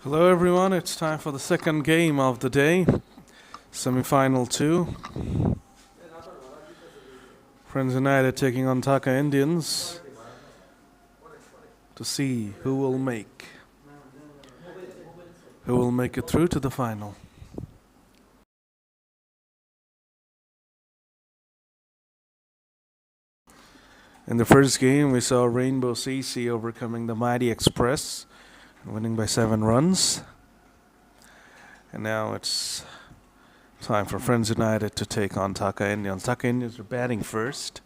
Hello everyone, it's time for the second game of the day, semi-final 2. Friends United taking on Dhaka Indians to see who will make it through to the final. In the first game, we saw Rainbow CC overcoming the Mighty Express, winning by 7 runs. And now it's time for Friends United to take on Dhaka Indians. Dhaka Indians are batting first.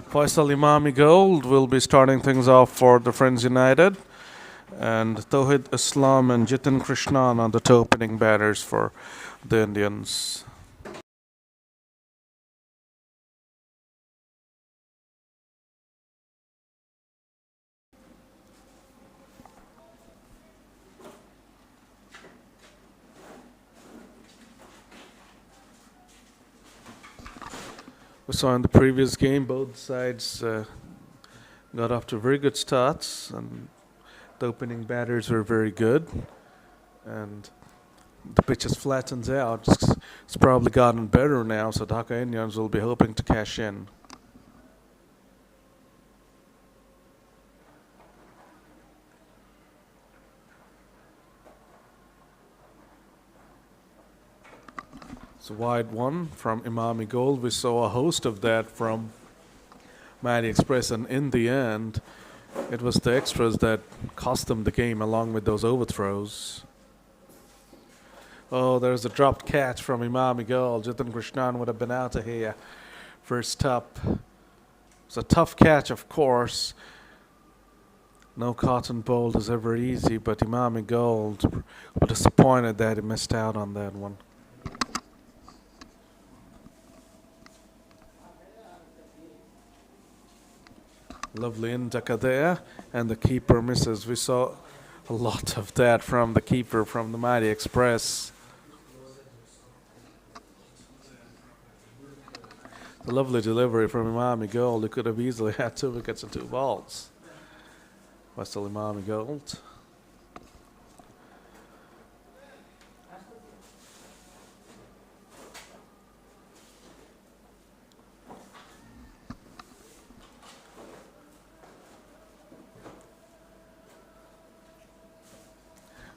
Faisal Imami Gold will be starting things off for the Friends United. And Tawhid Islam and Jitin Krishnan are the two opening batters for the Indians. We saw in the previous game both sides got off to very good starts, and the opening batters were very good, and the pitch has flattened out. It's probably gotten better now, so Dhaka Indians will be hoping to cash in. It's a wide one from Imami Gold. We saw a host of that from Mighty Express, and in the end, it was the extras that cost them the game along with those overthrows. Oh, there's a dropped catch from Imami Gold. Jitin Krishnan would have been out of here first up. It's a tough catch, of course. No cotton bolt is ever easy, but Imami Gold was disappointed that he missed out on that one. Lovely in Dhaka there, and the keeper misses. We saw a lot of that from the keeper from the Mighty Express. A lovely delivery from Imami Gold. He could have easily had 2 wickets and 2 balls. But still Imami Gold.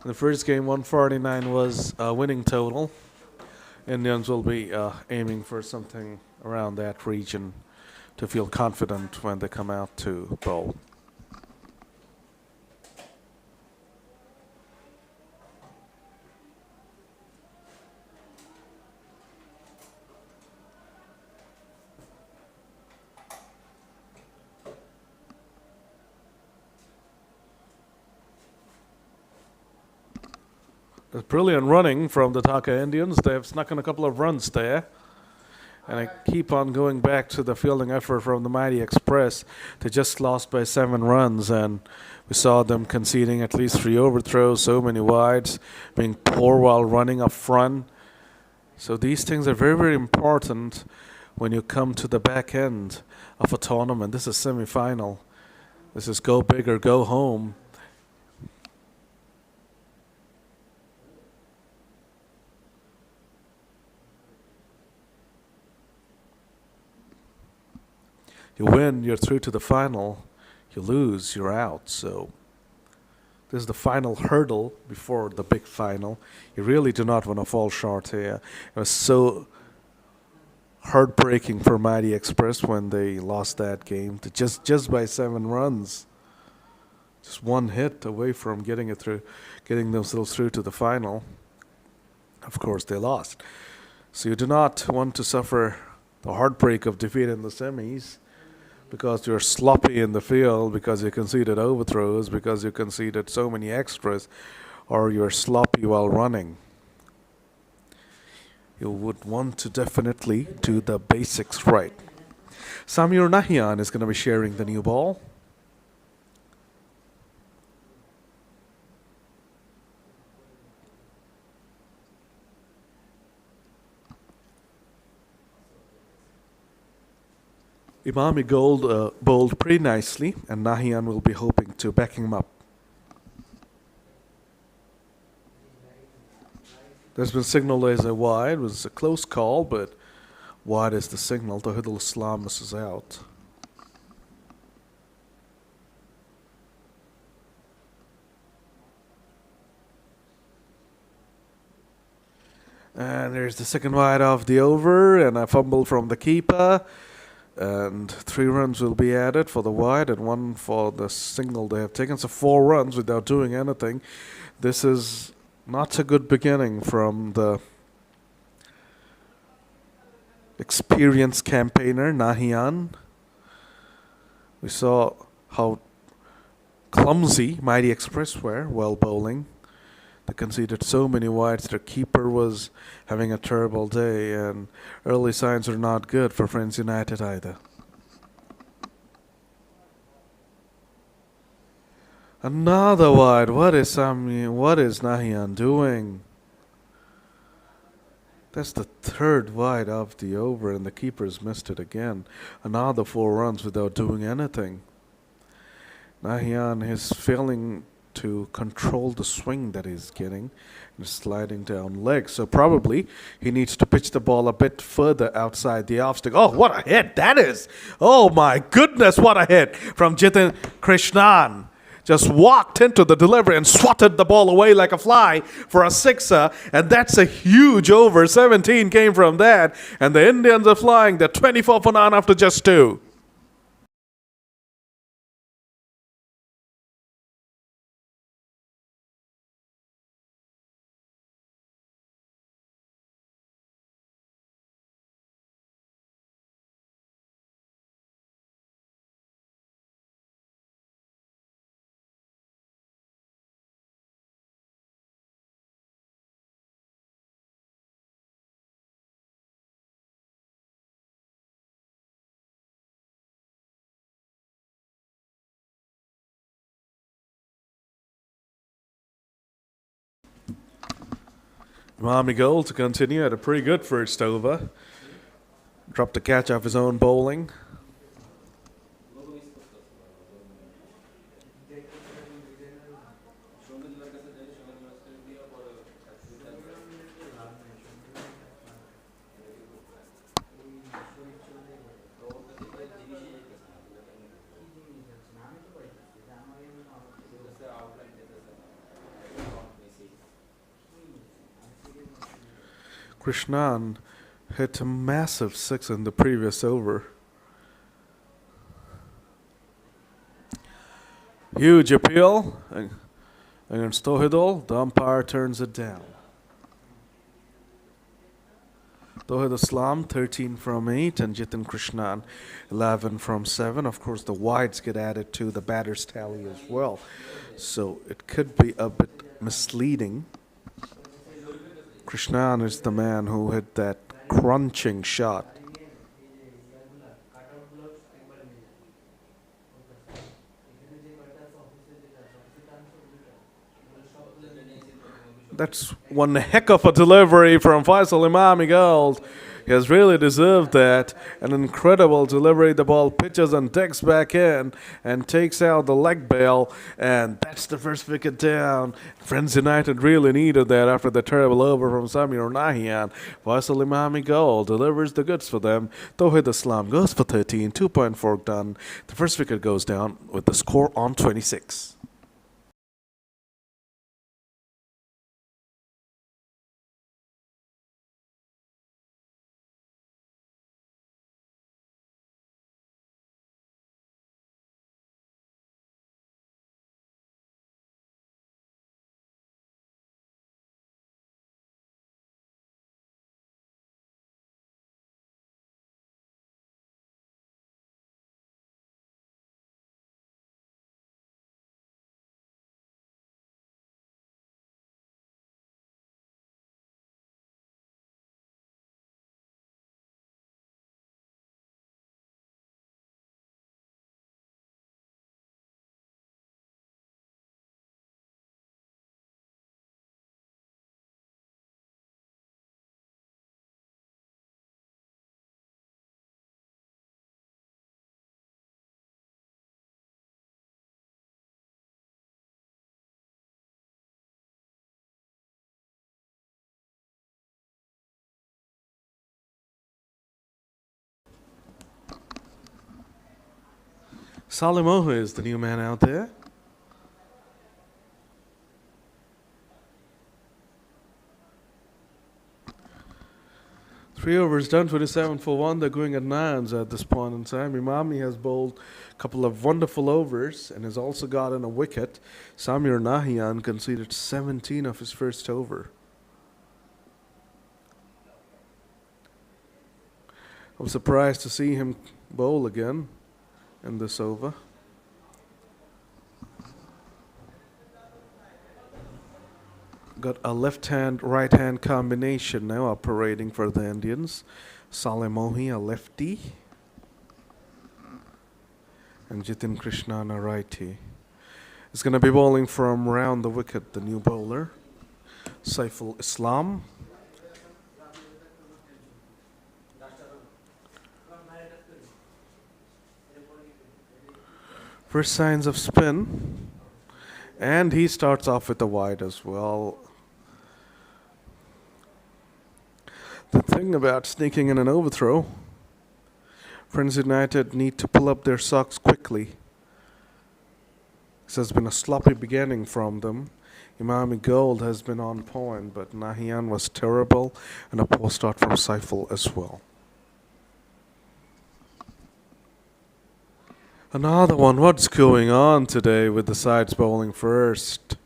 In the first game, 149 was a winning total. Indians will be aiming for something around that region to feel confident when they come out to bowl. There's brilliant running from the Dhaka Indians. They've snuck in a couple of runs there. And I keep on going back to the fielding effort from the Mighty Express. They just lost by 7 runs, and we saw them conceding at least 3 overthrows, so many wides, being poor while running up front. So these things are very, very important when you come to the back end of a tournament. This is semi-final. This is go big or go home. You win, you're through to the final. You lose, you're out. So this is the final hurdle before the big final. You really do not want to fall short here. It was so heartbreaking for Mighty Express when they lost that game to just by 7 runs. Just 1 hit away from getting themselves through to the final. Of course, they lost. So you do not want to suffer the heartbreak of defeat in the semis, because you're sloppy in the field, because you conceded overthrows, because you conceded so many extras, or you're sloppy while running. You would want to definitely do the basics right. Samir Nahian is going to be sharing the new ball. Imami Gold bowled pretty nicely, and Nahian will be hoping to back him up. There's been signaled as a wide. It was a close call, but wide is the signal. Tawhidul Islam misses out. And there's the second wide of the over, and a fumble from the keeper. And 3 runs will be added for the wide and 1 for the single they have taken. So 4 runs without doing anything. This is not a good beginning from the experienced campaigner, Nahian. We saw how clumsy Mighty Express were while bowling. They conceded so many wides. Their keeper was having a terrible day, and early signs are not good for Friends United either. Another wide. What is Nahian doing? That's the third wide of the over, and the keeper's missed it again. Another 4 runs without doing anything. Nahian is failing to control the swing that he's getting and sliding down legs. So probably he needs to pitch the ball a bit further outside the off stick. Oh, what a hit that is! Oh my goodness, what a hit from Jitin Krishnan. Just walked into the delivery and swatted the ball away like a fly for a sixer, and that's a huge over. 17 came from that, and the Indians are flying. They're 24 for none after just 2. Mommy Gold to continue had a pretty good first over. Dropped a catch off his own bowling. Krishnan hit a massive 6 in the previous over. Huge appeal against Tohidol. The umpire turns it down. Tawhid Islam 13 from 8 and Jitin Krishnan 11 from 7. Of course, the wides get added to the batter's tally as well. So it could be a bit misleading. Krishnan is the man who hit that crunching shot. That's one heck of a delivery from Faisal Imami Gold. He has really deserved that. An incredible delivery. The ball pitches and digs back in and takes out the leg bail. And that's the first wicket down. Friends United really needed that after the terrible over from Samir Nahian. Faisal Imami Gold delivers the goods for them. Tawhid Islam goes for 13, 2.4 done. The first wicket goes down with the score on 26. Salimohu is the new man out there. 3 overs done, 27 for 1. They're going at nines at this point in time. Imami has bowled a couple of wonderful overs and has also gotten a wicket. Samir Nahian conceded 17 of his first over. I'm surprised to see him bowl again in this over. Got a left-hand, right-hand combination now operating for the Indians. Salimohi, a lefty, and Jitin Krishnan, a righty. He's going to be bowling from round the wicket, the new bowler, Saiful Islam. First signs of spin, and he starts off with a wide as well. The thing about sneaking in an overthrow, Friends United need to pull up their socks quickly. This has been a sloppy beginning from them. Imami Gold has been on point, but Nahian was terrible, and a poor start from Saiful as well. Another one. What's going on today with the sides bowling first?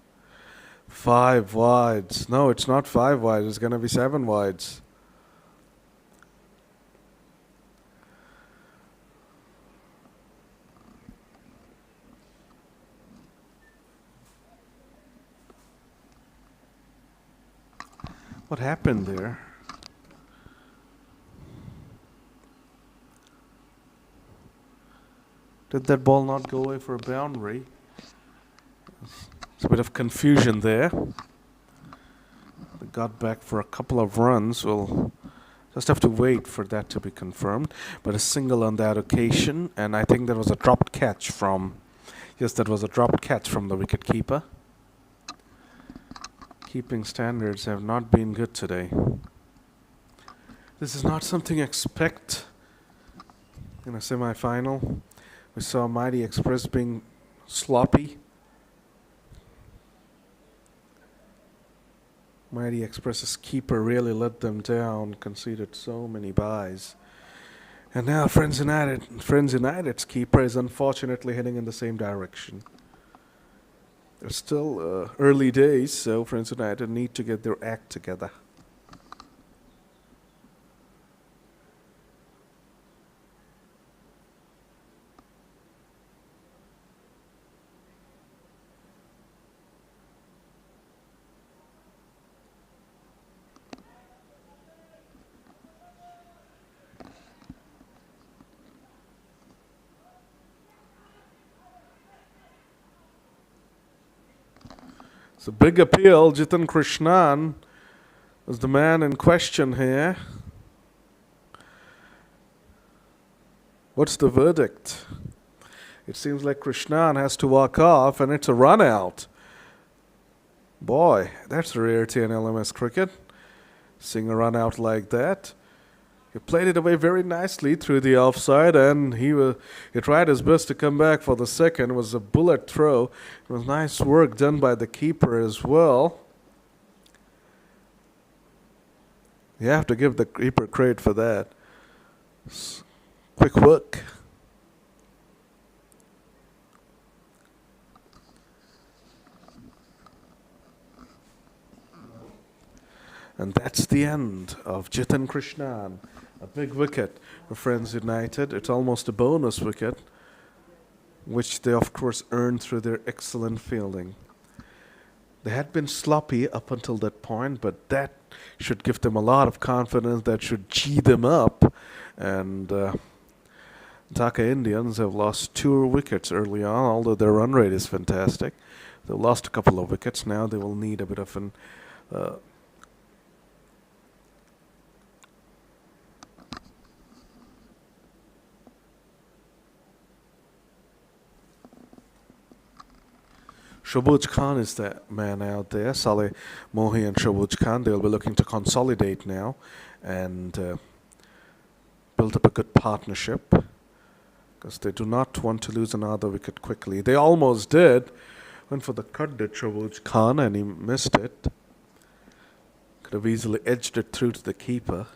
5 wides. No, it's not 5 wides. It's going to be 7 wides. What happened there? Did that ball not go away for a boundary? There's a bit of confusion there. They got back for a couple of runs. We'll just have to wait for that to be confirmed. But a single on that occasion, and I think that was a dropped catch from... Yes, that was a dropped catch from the wicketkeeper. Keeping standards have not been good today. This is not something you expect in a semi-final. We saw Mighty Express being sloppy. Mighty Express's keeper really let them down, conceded so many byes. And now Friends United's keeper is unfortunately heading in the same direction. It's still early days, so Friends United need to get their act together. It's a big appeal. Jitin Krishnan is the man in question here. What's the verdict? It seems like Krishnan has to walk off, and it's a run out. Boy, that's a rarity in LMS cricket. Seeing a run out like that. He played it away very nicely through the offside, and he tried his best to come back for the second. It was a bullet throw. It was nice work done by the keeper as well. You have to give the keeper credit for that. Quick work. And that's the end of Jitin Krishnan. A big wicket for Friends United. It's almost a bonus wicket, which they of course earned through their excellent fielding. They had been sloppy up until that point, but that should give them a lot of confidence. That should gee them up. And Dhaka Indians have lost 2 wickets early on, although their run rate is fantastic. They've lost a couple of wickets. Now they will need a bit of an... Shobuj Khan is the man out there. Saleh Mohi and Shobuj Khan, they'll be looking to consolidate now and build up a good partnership. because they do not want to lose another wicket quickly. They almost did. Went for the cut, did Shabuj Khan, and he missed it. Could have easily edged it through to the keeper.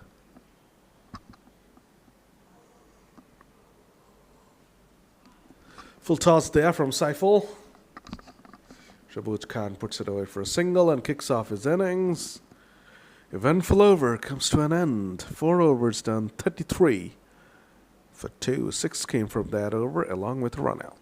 Full toss there from Saiful. Shabuj Khan puts it away for a single and kicks off his innings. Eventful over comes to an end. 4 overs done, 33 for 2. 6 came from that over along with a run out.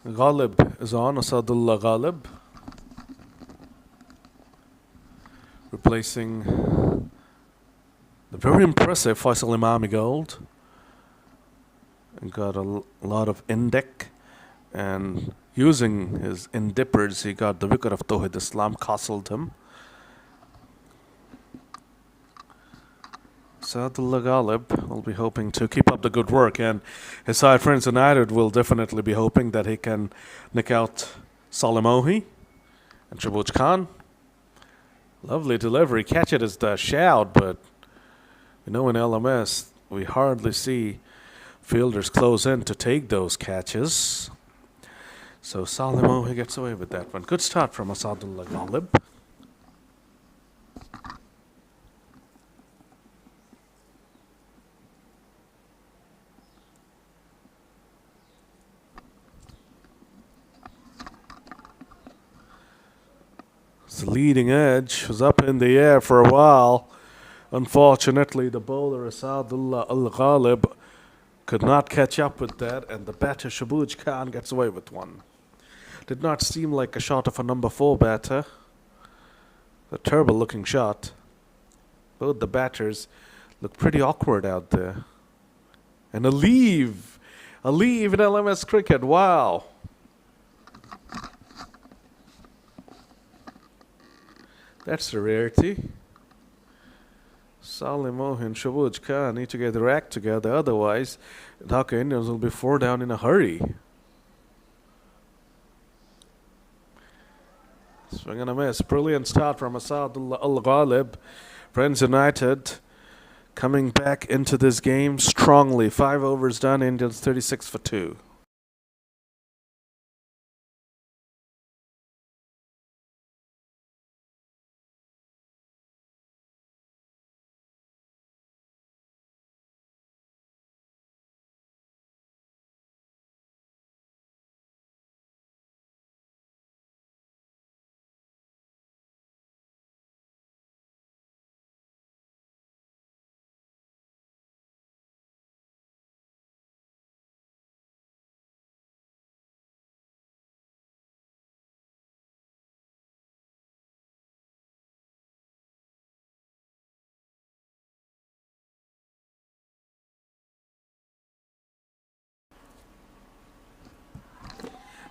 Ghalib is on, Asadullah Ghalib, replacing the very impressive Faisal Imami Gold. And got a lot of in-deck, and using his in-dippers, he got the wicket of Tawhid Islam, castled him. Sadullah Ghalib will be hoping to keep up the good work, and his side Friends United will definitely be hoping that he can nick out Salim Ohi and Shabuj Khan. Lovely delivery. Catch it as the shout, but you know in LMS we hardly see fielders close in to take those catches. So Salim Ohi gets away with that one. Good start from Asadullah Ghalib. The leading edge was up in the air for a while. Unfortunately, the bowler Asadullah Al-Ghalib could not catch up with that, and the batter Shabuj Khan gets away with one. Did not seem like a shot of a number 4 batter. A terrible looking shot. Both the batters look pretty awkward out there. And a leave in LMS cricket, wow. That's a rarity. Salim Ohi and Shabuj Khan need to get their act together, otherwise Dhaka Indians will be 4 down in a hurry. Swing and a miss. Brilliant start from Asadullah Al-Ghalib. Friends United coming back into this game strongly. 5 overs done, Indians 36 for 2.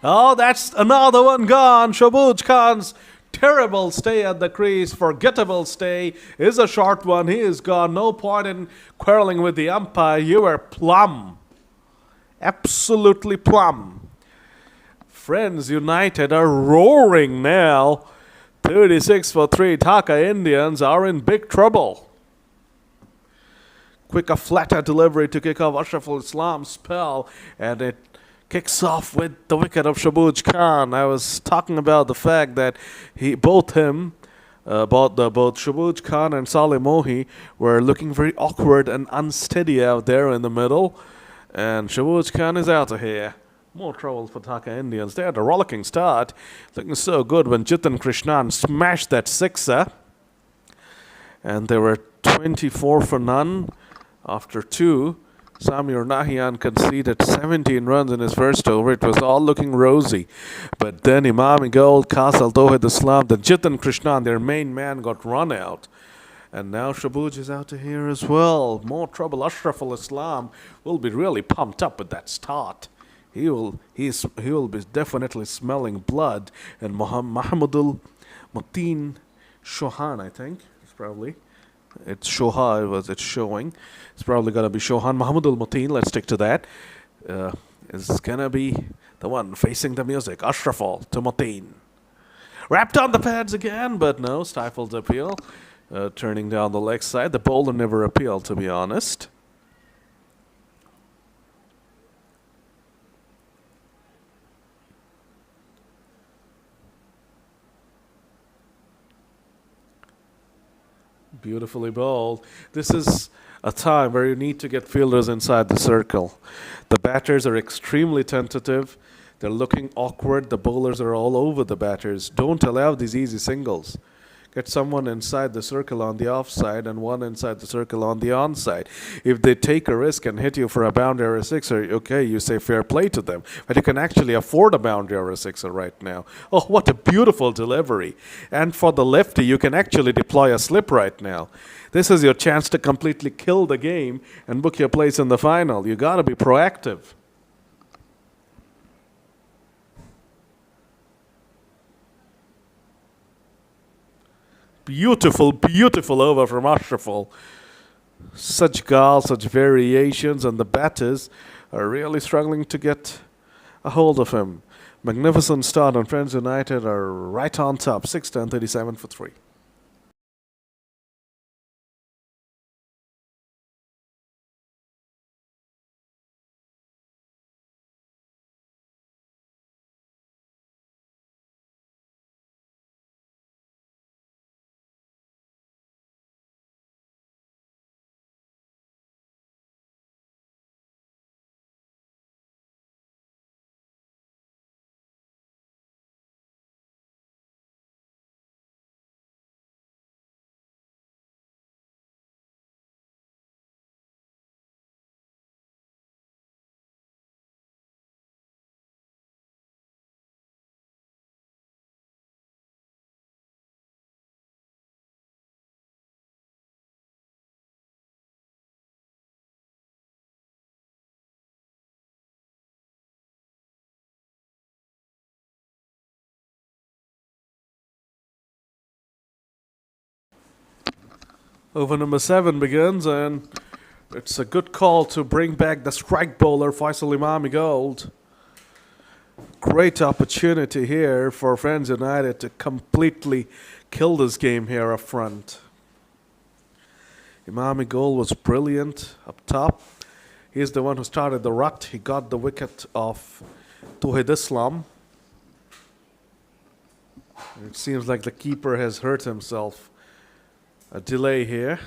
Oh, that's another one gone. Shabuj Khan's terrible stay at the crease, forgettable stay, is a short one. He is gone. No point in quarreling with the umpire. You were plumb. Absolutely plumb. Friends United are roaring now. 36 for 3. Dhaka Indians are in big trouble. Quicker, flatter delivery to kick off Ashraful Islam's spell, and it kicks off with the wicket of Shabuj Khan. I was talking about the fact that both Shabuj Khan and Salim Ohi were looking very awkward and unsteady out there in the middle. And Shabuj Khan is out of here. More trouble for Dhaka Indians. They had a rollicking start, looking so good when Jitin Krishnan smashed that sixer, and they were 24 for none after two. Samir Nahian conceded 17 runs in his first over. It was all looking rosy. But then Imam Gold, Kasal Tohid Islam, then Jitin Krishnan, their main man, got run out. And now Shabuj is out to here as well. More trouble. Ashraful Islam will be really pumped up with that start. He will be definitely smelling blood. And Mahmudul Mateen Shohan, I think, is probably. It's Shoha, it's showing. It's probably gonna be Shohan Mahmudul Mateen. Let's stick to that. Is gonna be the one facing the music. Ashraful to Mateen. Wrapped on the pads again, but no, stifled appeal. Turning down the leg side. The bowler never appealed, to be honest. Beautifully bowled. This is a time where you need to get fielders inside the circle. The batters are extremely tentative. They're looking awkward. The bowlers are all over the batters. Don't allow these easy singles. Get someone inside the circle on the offside and one inside the circle on the onside. If they take a risk and hit you for a boundary or a sixer, okay, you say fair play to them. But you can actually afford a boundary or a sixer right now. Oh, what a beautiful delivery. And for the lefty, you can actually deploy a slip right now. This is your chance to completely kill the game and book your place in the final. You got to be proactive. Beautiful, beautiful over from Ashraful. Such gall, such variations, and the batters are really struggling to get a hold of him. Magnificent start, and Friends United are right on top. 6-10, 37 for 3. Over number 7 begins, and it's a good call to bring back the strike bowler, Faisal Imami Gold. Great opportunity here for Friends United to completely kill this game here up front. Imami Gold was brilliant up top. He's the one who started the rut. He got the wicket of Tuhid Islam. It seems like the keeper has hurt himself. A delay here.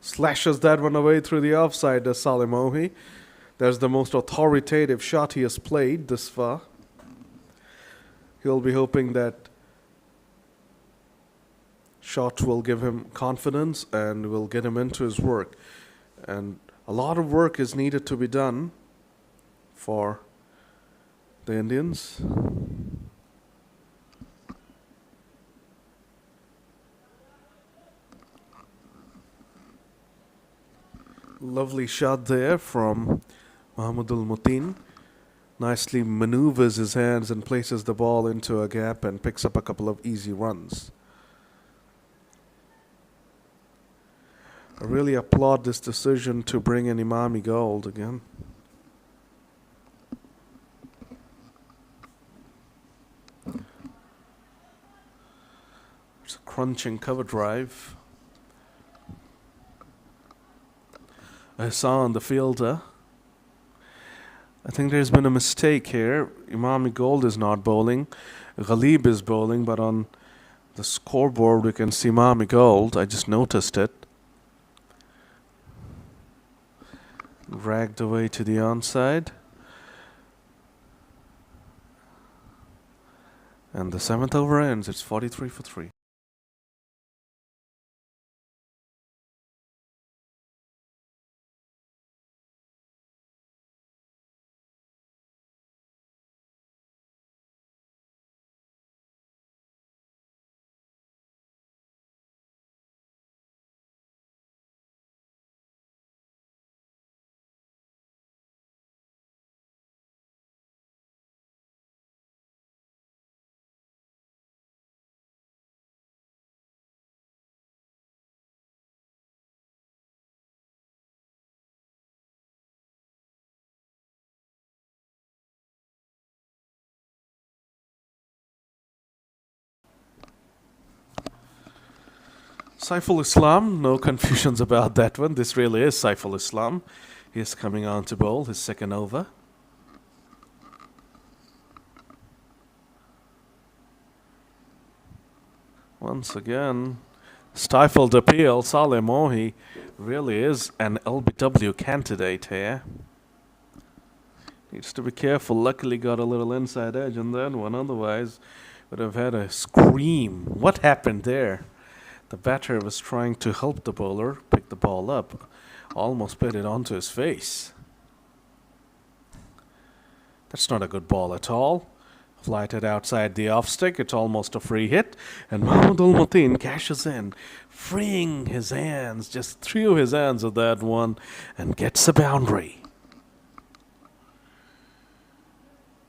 Slashes that one away through the offside, does Saleh Mohi. That's the most authoritative shot he has played this far. He'll be hoping that shot will give him confidence and will get him into his work. And a lot of work is needed to be done for the Indians. Lovely shot there from Mahmudul Mutin. Nicely maneuvers his hands and places the ball into a gap and picks up a couple of easy runs. I really applaud this decision to bring in Imami Gold again. It's a crunching cover drive. Hassan, the fielder. I think there's been a mistake here. Imami Gold is not bowling. Ghalib is bowling, but on the scoreboard we can see Imami Gold. I just noticed it. Dragged away to the onside. And the 7th over ends. It's 43 for 3. Saiful Islam, no confusions about that one. This really is Saiful Islam. He is coming on to bowl his second over. Once again, stifled appeal. Saleh Mohi really is an LBW candidate here. Needs to be careful. Luckily got a little inside edge on that one. Otherwise, would have had a scream. What happened there? The batter was trying to help the bowler pick the ball up. Almost put it onto his face. That's not a good ball at all. Flighted outside the off stick. It's almost a free hit. And Mahmudul Mutin cashes in, freeing his hands, just threw his hands at that one and gets a boundary.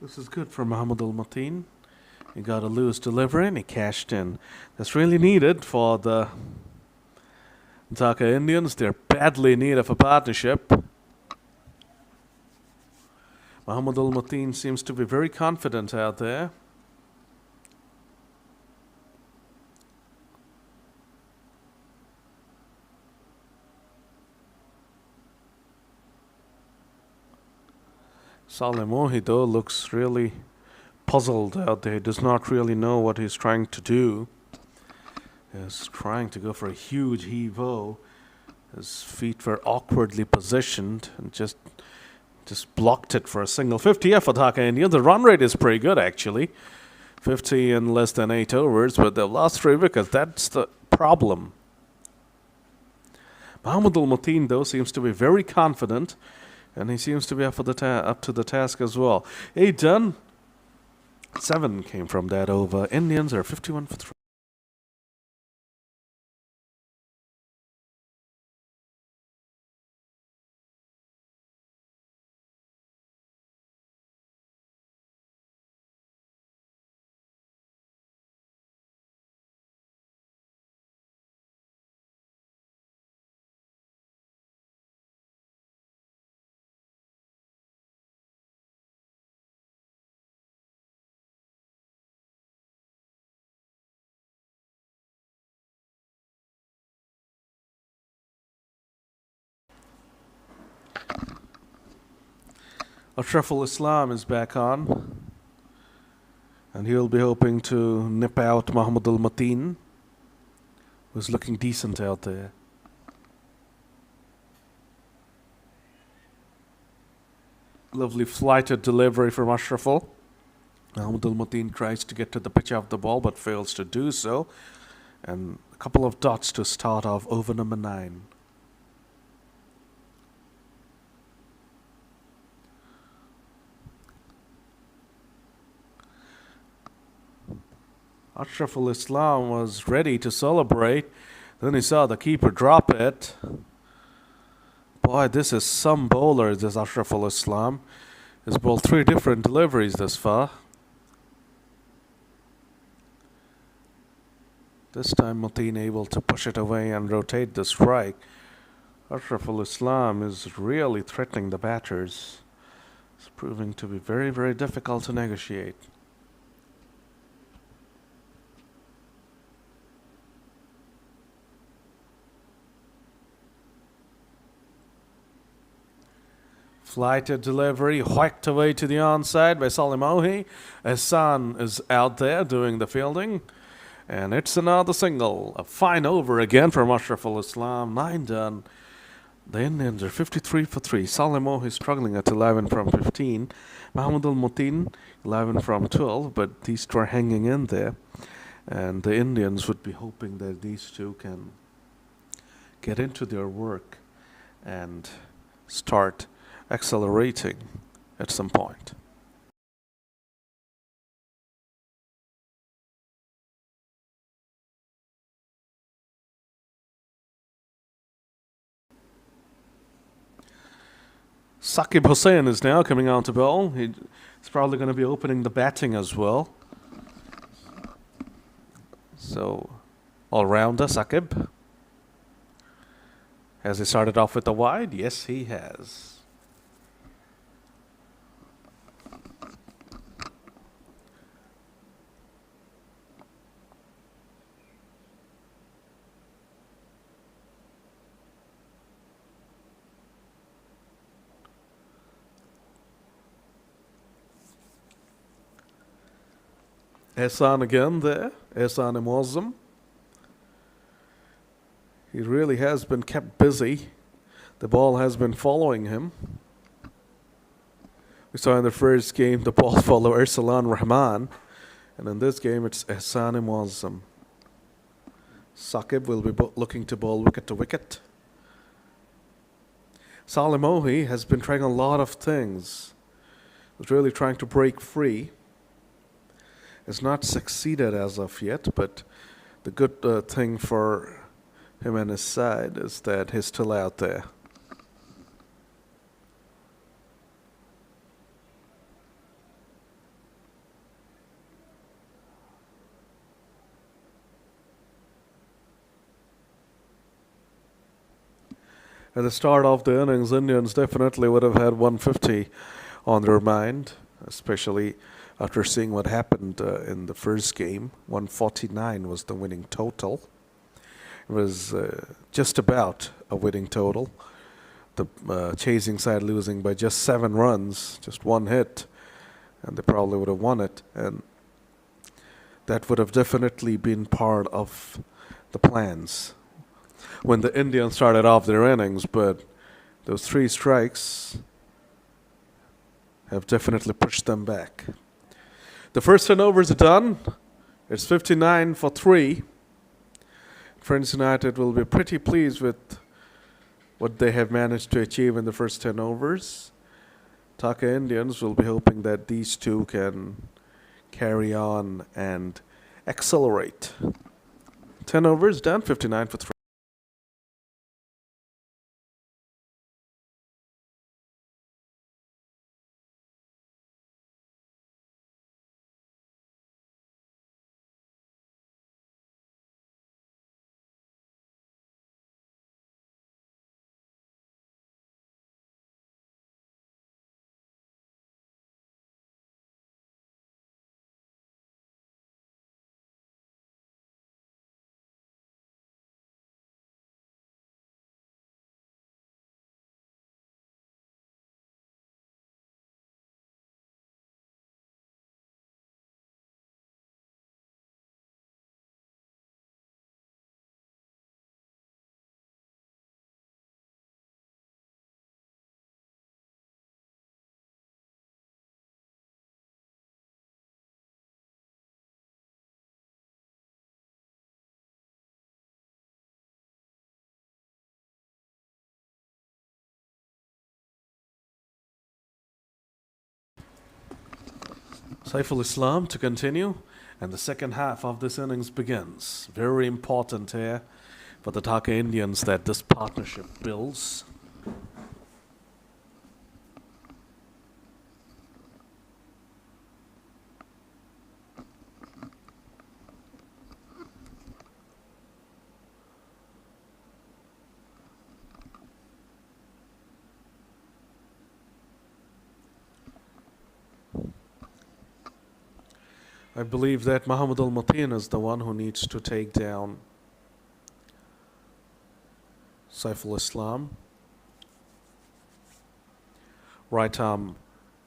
This is good for Mahmudul Mutin. He got a loose delivery and he cashed in. That's really needed for the Dhaka Indians. They're badly in need of a partnership. Mahmudul Mutin seems to be very confident out there. Saleh Mohi, though, looks really puzzled out there. He does not really know what he's trying to do. He's trying to go for a huge heave-o. His feet were awkwardly positioned and just blocked it for a single 50 for Dhaka India. The run rate is pretty good, actually. 50 in less than 8 overs, but they've lost 3 wickets. That's the problem. Mahmudul Mutin, though, seems to be very confident, and he seems to be up to the task as well. 8 done. 7 came from that over. Indians are 51 for 3. Ashraful Islam is back on, and he'll be hoping to nip out Mahmudul Mutin, who's looking decent out there. Lovely flighted delivery from Ashraful. Abdul Mateen tries to get to the pitch of the ball but fails to do so. And a couple of dots to start off over number 9. Ashraful Islam was ready to celebrate. Then he saw the keeper drop it. Boy, this is some bowler, this Ashraful Islam. He's bowled 3 different deliveries this far. This time Mateen able to push it away and rotate the strike. Ashraful Islam is really threatening the batters. It's proving to be very, very difficult to negotiate. Flighted delivery, whacked away to the onside by Salimohi. Hassan is out there doing the fielding. And it's another single. A fine over again from Ashraful Islam. 9 done. The Indians are 53 for 3. Salimohi is struggling at 11 from 15. Mahmudul Mateen 11 from 12. But these two are hanging in there. And the Indians would be hoping that these two can get into their work and start accelerating at some point. Saqib Hussain is now coming out to bowl. He's probably going to be opening the batting as well. So, all-rounder Saqib. Has he started off with the wide? Yes, he has. Ehsan again there. Ehsan Muazzam. He really has been kept busy. The ball has been following him. We saw in the first game the ball followed Arsalan Rahman. And in this game it's Ehsan Muazzam. Saqib will be looking to bowl wicket to wicket. Salimohi has been trying a lot of things. Was really trying to break free. Has not succeeded as of yet, but the good thing for him and his side is that he's still out there. At the start of the innings, Indians definitely would have had 150 on their mind, especially after seeing what happened in the first game. 149 was the winning total. It was just about a winning total. The chasing side losing by just 7 runs, just 1 hit, and they probably would have won it. And that would have definitely been part of the plans when the Indians started off their innings, but those 3 strikes have definitely pushed them back. The first 10 overs are done. It's 59 for 3. Friends United will be pretty pleased with what they have managed to achieve in the first 10 overs. Dhaka Indians will be hoping that these two can carry on and accelerate. 10 overs done, 59 for 3. Saiful Islam to continue, and the second half of this innings begins. Very important here for the Dhaka Indians that this partnership builds. I believe that Muhammad Al-Mateen is the one who needs to take down Saiful Islam. Right arm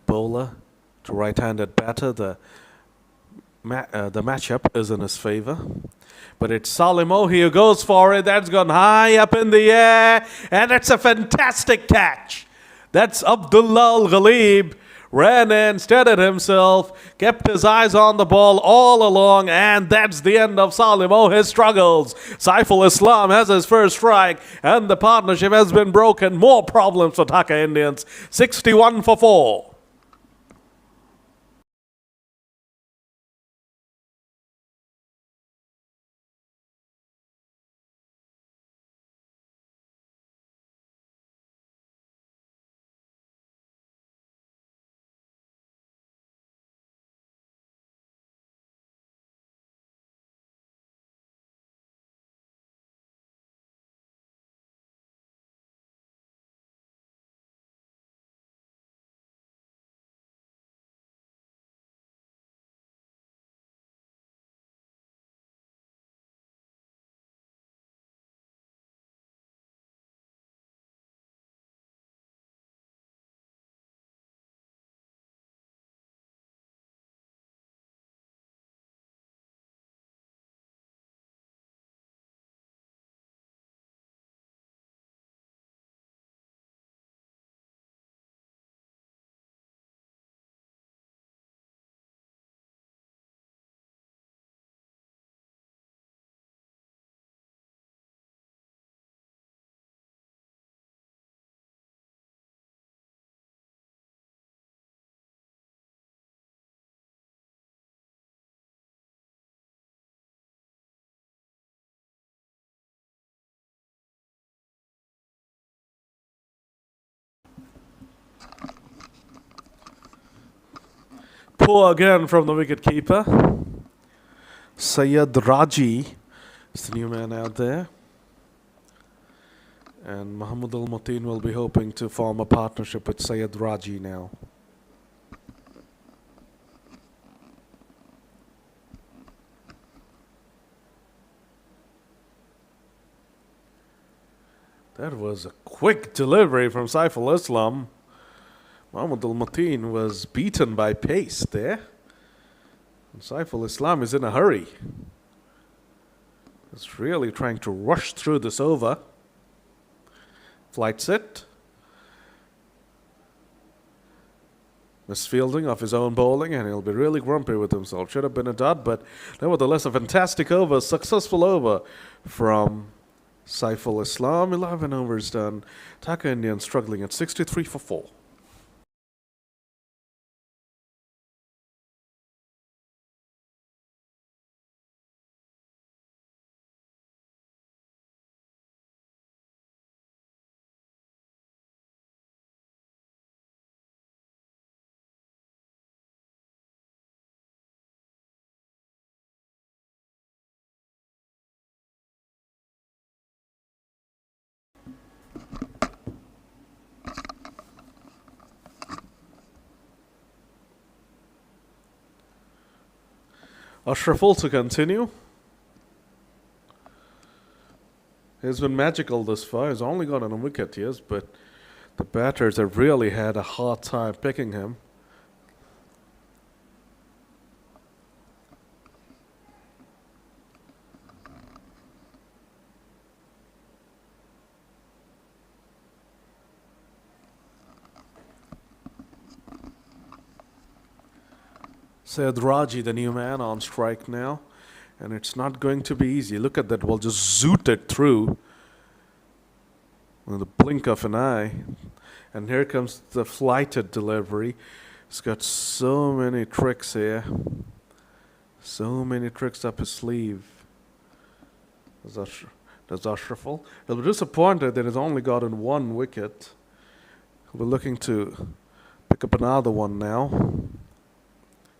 bowler to right-handed batter. The matchup is in his favor. But it's Salimo who goes for it. That's gone high up in the air. And it's a fantastic catch. That's Abdullah Al-Ghalib. Ran in, steadied himself, kept his eyes on the ball all along, and that's the end of Salimo, his struggles. Saiful Islam has his first strike, and the partnership has been broken. More problems for Dhaka Indians. 61 for 4. Poor again from the wicketkeeper. Syed Raji is the new man out there. And Muhammad Al-Mateen will be hoping to form a partnership with Syed Raji now. That was a quick delivery from Saiful Islam. Muhammad Al-Mateen was beaten by pace there. And Saiful Islam is in a hurry. He's really trying to rush through this over. Flights it. Misfielding of his own bowling, and he'll be really grumpy with himself. Should have been a dot, but nevertheless a fantastic over, successful over from Saiful Islam. 11 overs done. Dhaka Indians struggling at 63 for 4. Ashraful to continue. He's been magical this far. He's only got a wicket, yes, but the batters have really had a hard time picking him. Syed Raji, the new man, on strike now. And it's not going to be easy. Look at that ball, just zooted through with the blink of an eye. And here comes the flighted delivery. He's got so many tricks here. So many tricks up his sleeve. Does Ashraful. He'll be disappointed that he's only gotten one wicket. He'll be looking to pick up another one now.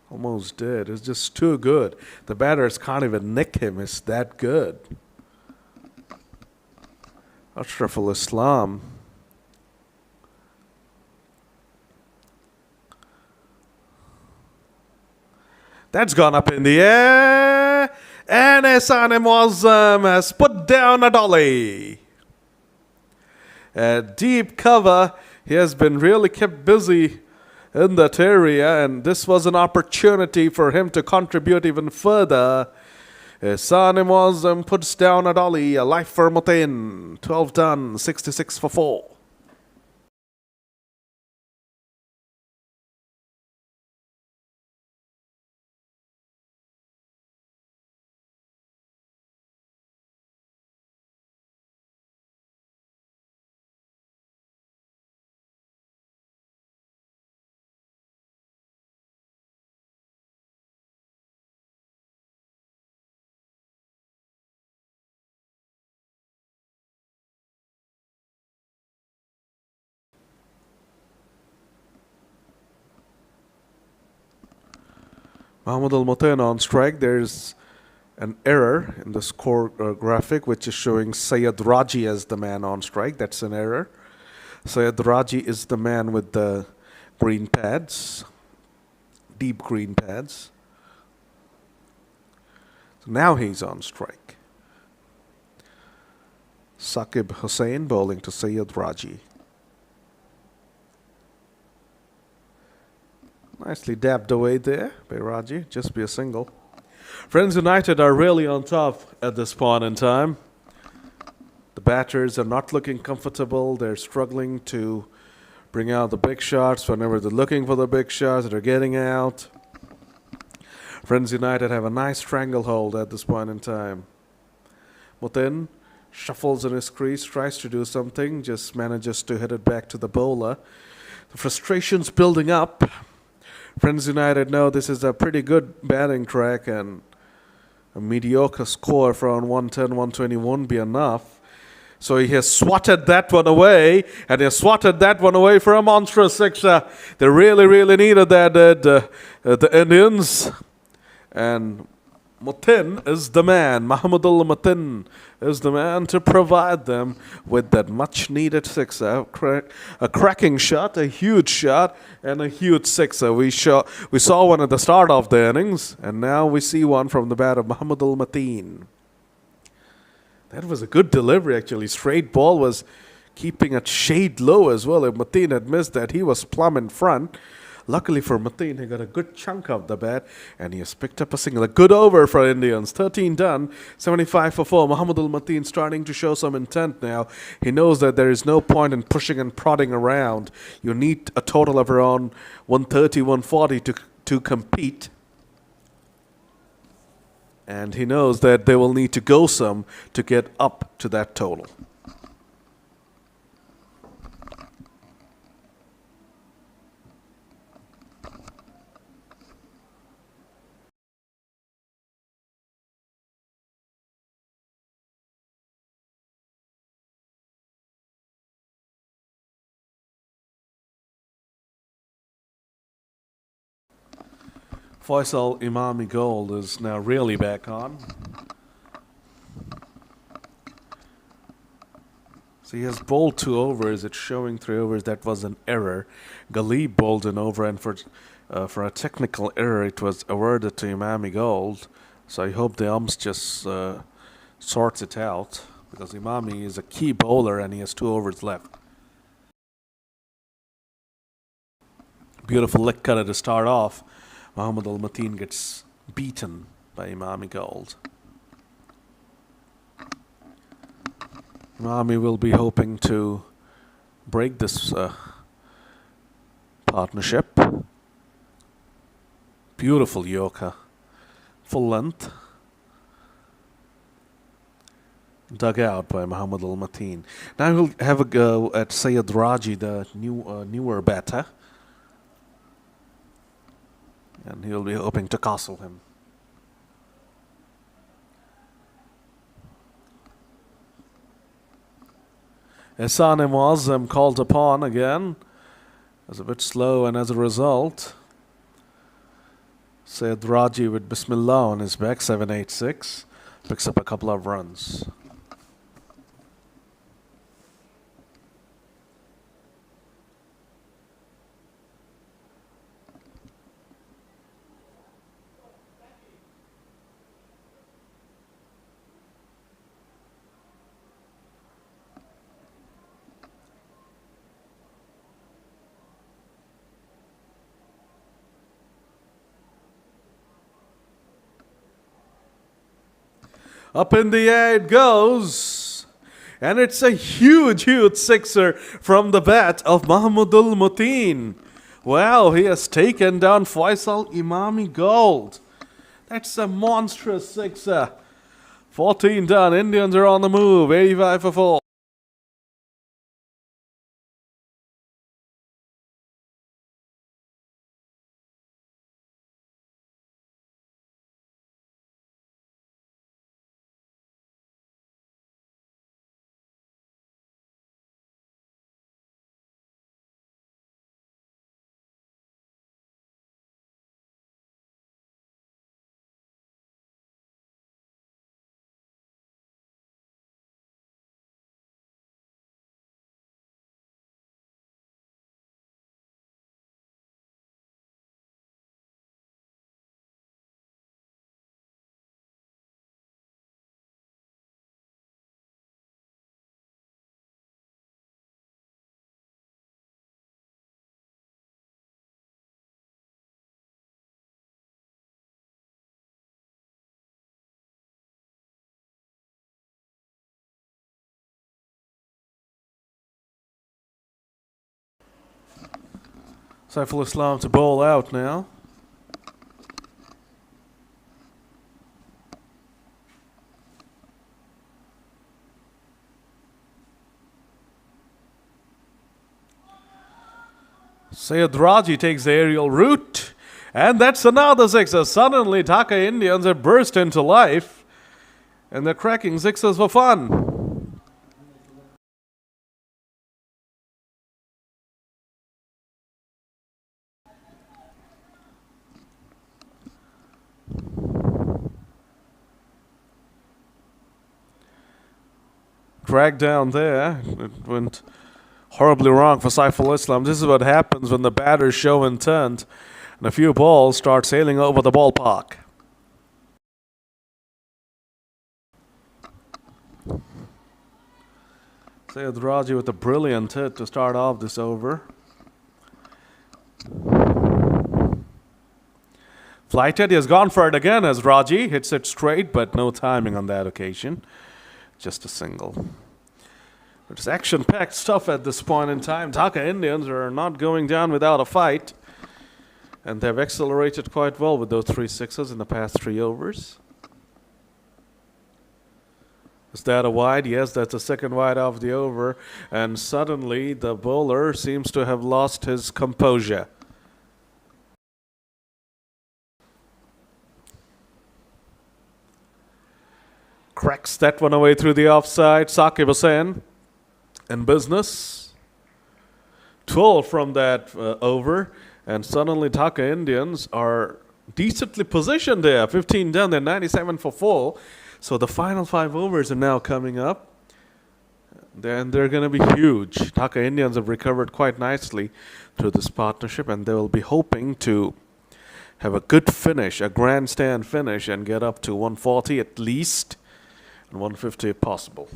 Almost did. It's just too good. The batters can't even nick him. It's that good. Ashraful Islam. That's gone up in the air. And Ehsan Muazzam has put down a dolly. At deep cover, he has been really kept busy in that area, and this was an opportunity for him to contribute even further. Ehsan Muazzam puts down a dolly, a life for Mutin. 12 done, 66 for 4. Mohammad Al Mutin on strike. There's an error in the score graphic, which is showing Syed Raji as the man on strike. That's an error. Syed Raji is the man with the green pads, deep green pads. So now he's on strike. Saqib Hussain bowling to Syed Raji. Nicely dabbed away there by Raji. Just be a single. Friends United are really on top at this point in time. The batters are not looking comfortable. They're struggling to bring out the big shots. Whenever they're looking for the big shots, they're getting out. Friends United have a nice stranglehold at this point in time. Mutin shuffles in his crease, tries to do something, just manages to hit it back to the bowler. The frustration's building up. Friends United know this is a pretty good batting track, and a mediocre score for around 110, 120 won't be enough. So he has swatted that one away, and he has swatted that one away for a monstrous sixer. They really, really needed that, the Indians. And Mutin is the man. Mahmudul Mutin is the man to provide them with that much-needed sixer. A cracking shot, a huge shot, and a huge sixer. We saw one at the start of the innings, and now we see one from the bat of Mahmudul Mutin. That was a good delivery, actually. Straight ball was keeping it shade low as well. If Mutin had missed that, he was plumb in front. Luckily for Mutin, he got a good chunk of the bat, and he has picked up a single. A good over for Indians. 13 done, 75 for 4. Mahmudul Mutin starting to show some intent now. He knows that there is no point in pushing and prodding around. You need a total of around 130, 140 to compete. And he knows that they will need to go some to get up to that total. Faisal Imami Gold is now really back on. So he has bowled 2 overs. It's showing 3 overs. That was an error. Ghalib bowled an over, and for a technical error, it was awarded to Imami Gold. So I hope the umps just sorts it out, because Imami is a key bowler and he has 2 overs left. Beautiful leg cutter to start off. Mohammad Al Mutin gets beaten by Imami Gold. Imami will be hoping to break this partnership. Beautiful Yorker. Full length. Dug out by Mohammad Al Mutin. Now we'll have a go at Syed Raji, the newer batter. and he'll be hoping to castle him. Ehsan Muazzam called upon again. Was a bit slow, and as a result, Sayed Raji with Bismillah on his back, 7-8-6, picks up a couple of runs. Up in the air it goes. And it's a huge, huge sixer from the bat of Mahmudul Muteen. Wow, he has taken down Faisal Imami Gold. That's a monstrous sixer. 14 done. Indians are on the move. 85 for 4. Saiful Islam to bowl out now. Sayed Raji takes the aerial route. And that's another sixer. Suddenly, Dhaka Indians have burst into life. And they're cracking sixers for fun. Drag down there. It went horribly wrong for Saiful Islam. This is what happens when the batters show intent and a few balls start sailing over the ballpark. Sayed Raji with a brilliant hit to start off this over. Flighted, he has gone for it again as Raji hits it straight, but no timing on that occasion. Just a single. It's action-packed stuff at this point in time. Dhaka Indians are not going down without a fight. And they've accelerated quite well with those 3 sixes in the past 3 overs. Is that a wide? Yes, that's the second wide of the over. And suddenly the bowler seems to have lost his composure. Cracks that one away through the offside. Saqib Hussain in business. 12 from that over. And suddenly Dhaka Indians are decently positioned there. 15 done, they're 97 for 4. So the final 5 overs are now coming up. Then they're going to be huge. Dhaka Indians have recovered quite nicely through this partnership, and they will be hoping to have a good finish, a grandstand finish, and get up to 140 at least, and 150 if possible.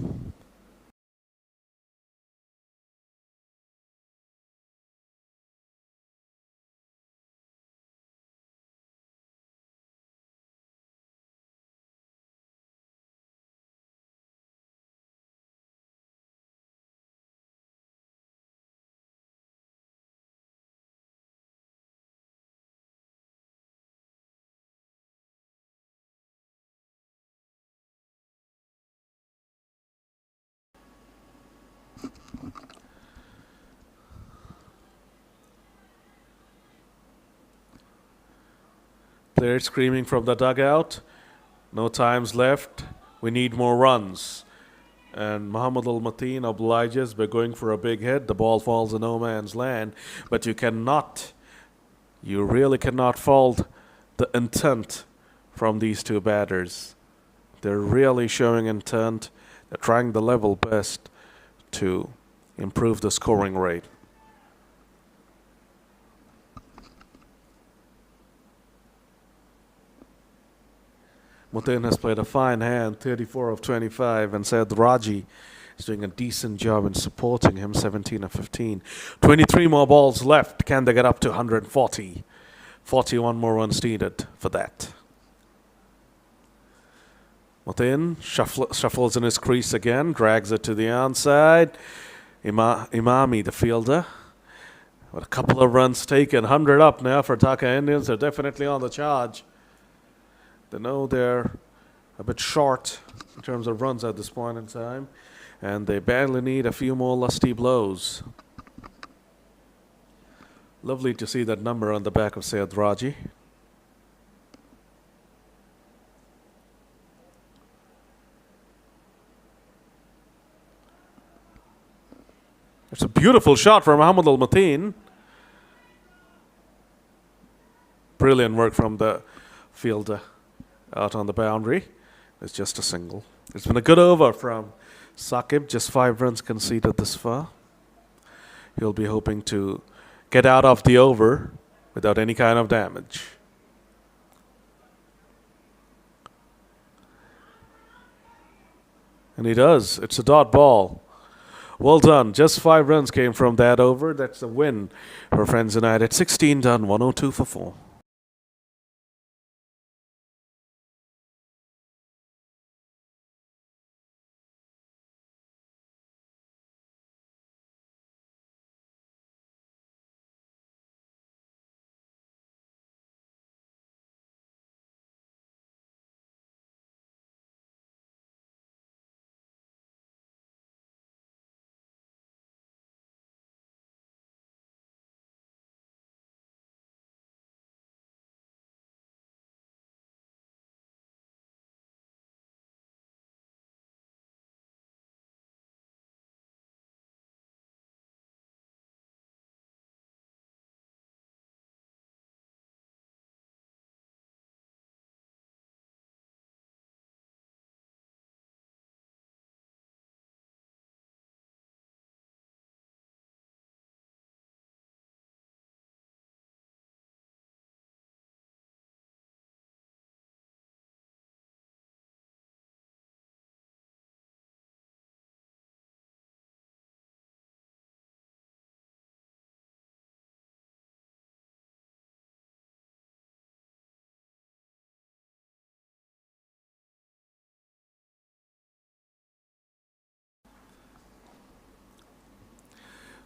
Players screaming from the dugout. No times left. We need more runs. And Muhammad Al-Mateen obliges by going for a big hit. The ball falls in no man's land. But you really cannot fault the intent from these two batters. They're really showing intent. They're trying the level best to improve the scoring rate. Mateen has played a fine hand, 34 of 25, and Syed Raji is doing a decent job in supporting him, 17 of 15. 23 more balls left. Can they get up to 140? 41 more runs needed for that. Mateen shuffles in his crease again, drags it to the outside. Imami, the fielder, with a couple of runs taken, 100 up now for Dhaka Indians. They're definitely on the charge. They know they're a bit short in terms of runs at this point in time, and they badly need a few more lusty blows. Lovely to see that number on the back of Syed Raji. It's a beautiful shot from Muhammad Al-Mateen. Brilliant work from the fielder out on the boundary. It's just a single. It's been a good over from Saqib. Just 5 runs conceded this far. He'll be hoping to get out of the over without any kind of damage. And he does. It's a dot ball. Well done. Just 5 runs came from that over. That's a win for Friends United. 16 done, 102 for 4.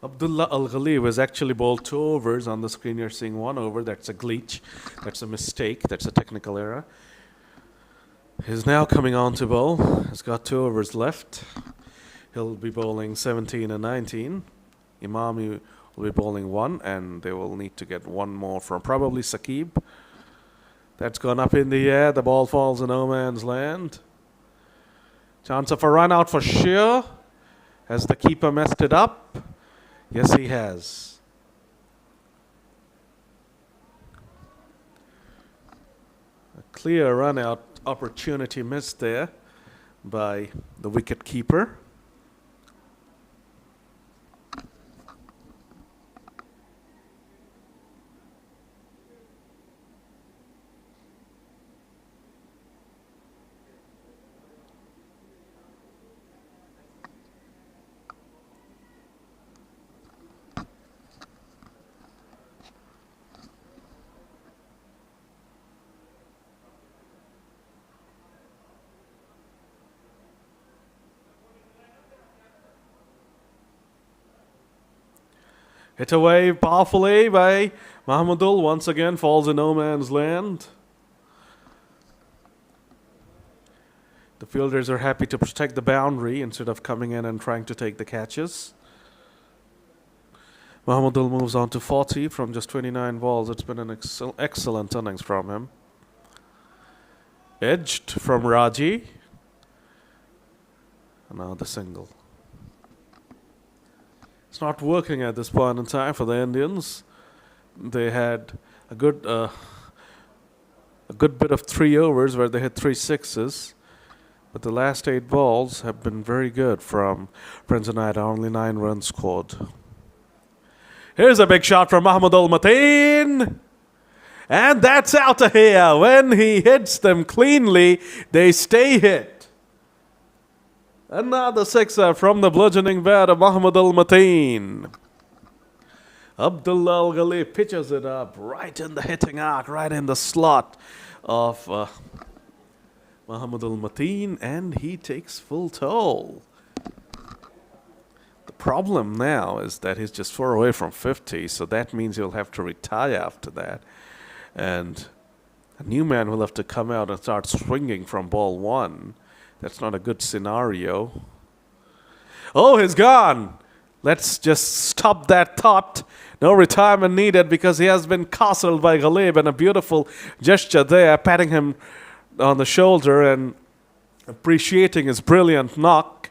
Abdullah Al-Ghali was actually bowled 2 overs. On the screen you're seeing 1 over. That's a glitch. That's a mistake. That's a technical error. He's now coming on to bowl. He's got 2 overs left. He'll be bowling 17 and 19. Imami will be bowling 1, and they will need to get 1 more from probably Saqib. That's gone up in the air. The ball falls in no man's land. Chance of a run out for sure. Has the keeper messed it up? Yes, he has. A clear run-out opportunity missed there by the wicket keeper. Hit away powerfully by Mahmudul. Once again falls in no man's land. The fielders are happy to protect the boundary instead of coming in and trying to take the catches. Mahmudul moves on to 40 from just 29 balls. It's been an excellent innings from him. Edged from Raji. And now the single. It's not working at this point in time for the Indians. They had a good a good bit of 3 overs where they hit 3 6s. But the last 8 balls have been very good from Prince Anaida, only 9 runs scored. Here's a big shot from Mahmoud Al Mateen. And that's out of here. When he hits them cleanly, they stay hit. Another sixer from the bludgeoning bat of Mahmoud Al Mateen. Abdullah Al Ghali pitches it up right in the hitting arc, right in the slot of Mahmoud Al Mateen, and he takes full toll. The problem now is that he's just 4 away from 50, so that means he'll have to retire after that. And a new man will have to come out and start swinging from ball 1. That's not a good scenario. Oh, he's gone. Let's just stop that thought. No retirement needed because he has been castled by Ghalib, and a beautiful gesture there, patting him on the shoulder and appreciating his brilliant knock.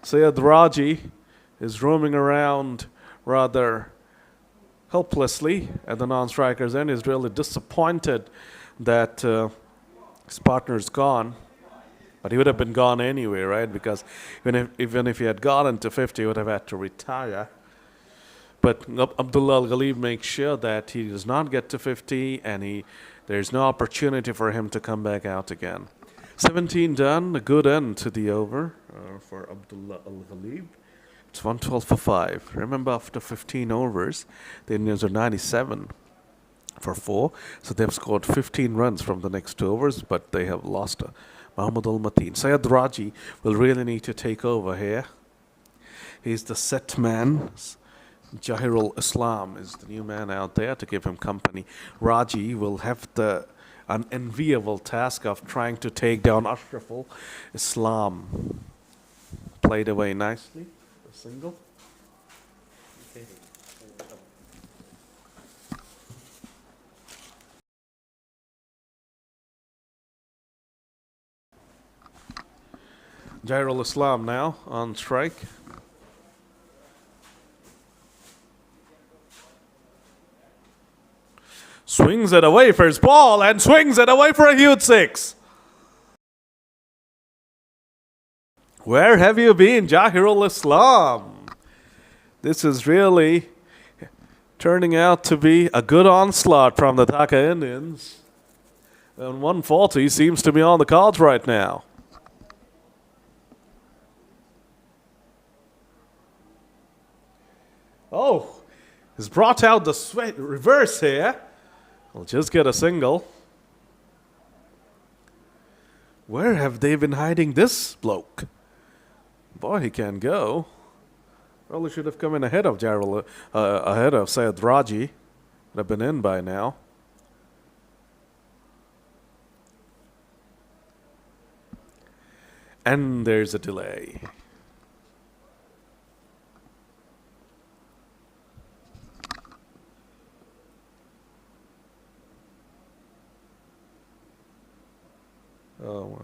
Syed Raji is roaming around rather helplessly at the non-striker's end. He's really disappointed that his partner's gone. But he would have been gone anyway, right? Because even if he had gotten to 50, he would have had to retire. But Abdullah Al Ghalib makes sure that he does not get to 50, and there's no opportunity for him to come back out again. 17 done, a good end to the over for Abdullah Al Ghalib. It's 112 for 5. Remember, after 15 overs, the Indians are 97 for 4. So they've scored 15 runs from the next 2 overs, but they have lost Mahmoud Al Mateen. Syed Raji will really need to take over here. He's the set man. Jahirul Islam is the new man out there to give him company. Raji will have the unenviable task of trying to take down Ashraful Islam. Played away nicely. A single. Jahirul Islam now on strike. Swings it away for his ball and swings it away for a huge 6. Where have you been, Jahirul Islam? This is really turning out to be a good onslaught from the Dhaka Indians. And 140 seems to be on the cards right now. Oh, he's brought out the reverse here. We'll just get a single. Where have they been hiding this bloke? Boy, he can go. Probably should have come in ahead of Syed Raji. Would have been in by now. And there's a delay. Oh my.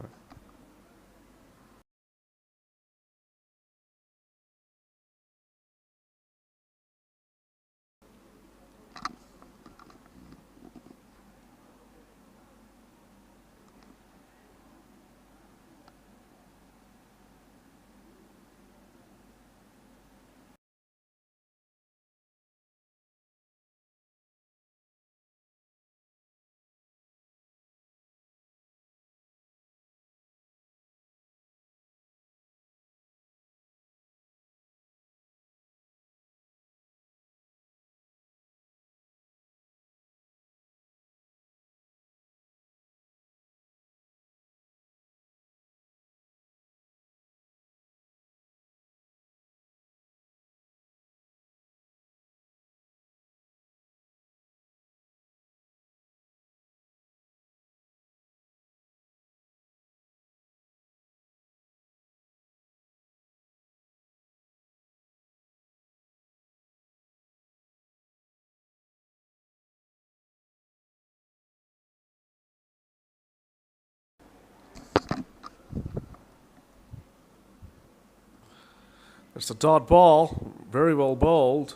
It's a dot ball, very well bowled.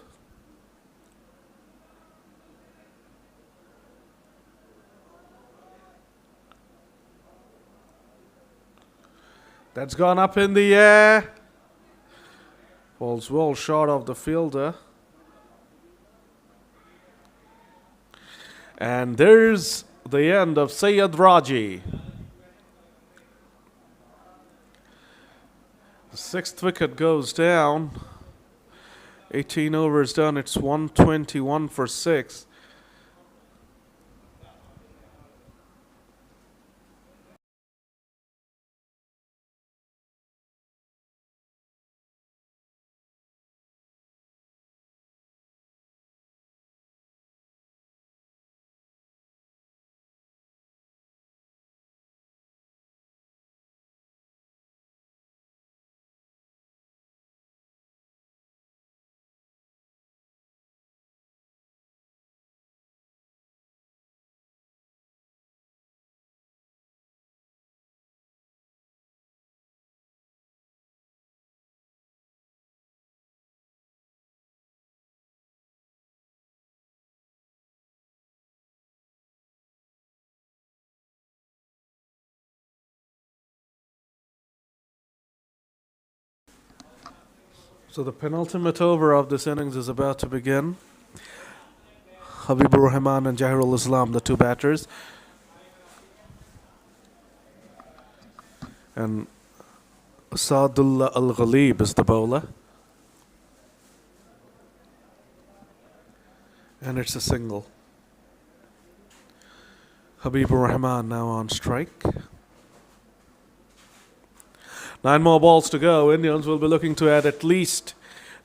That's gone up in the air. Ball's well short of the fielder. And there's the end of Syed Raji. The sixth wicket goes down. 18 overs done. It's 121 for 6. So the penultimate over of this innings is about to begin. Habibur Rahman and Jahirul Islam, the two batters. And Saadullah Al Ghalib is the bowler. And it's a single. Habibur Rahman now on strike. 9 more balls to go. Indians will be looking to add at least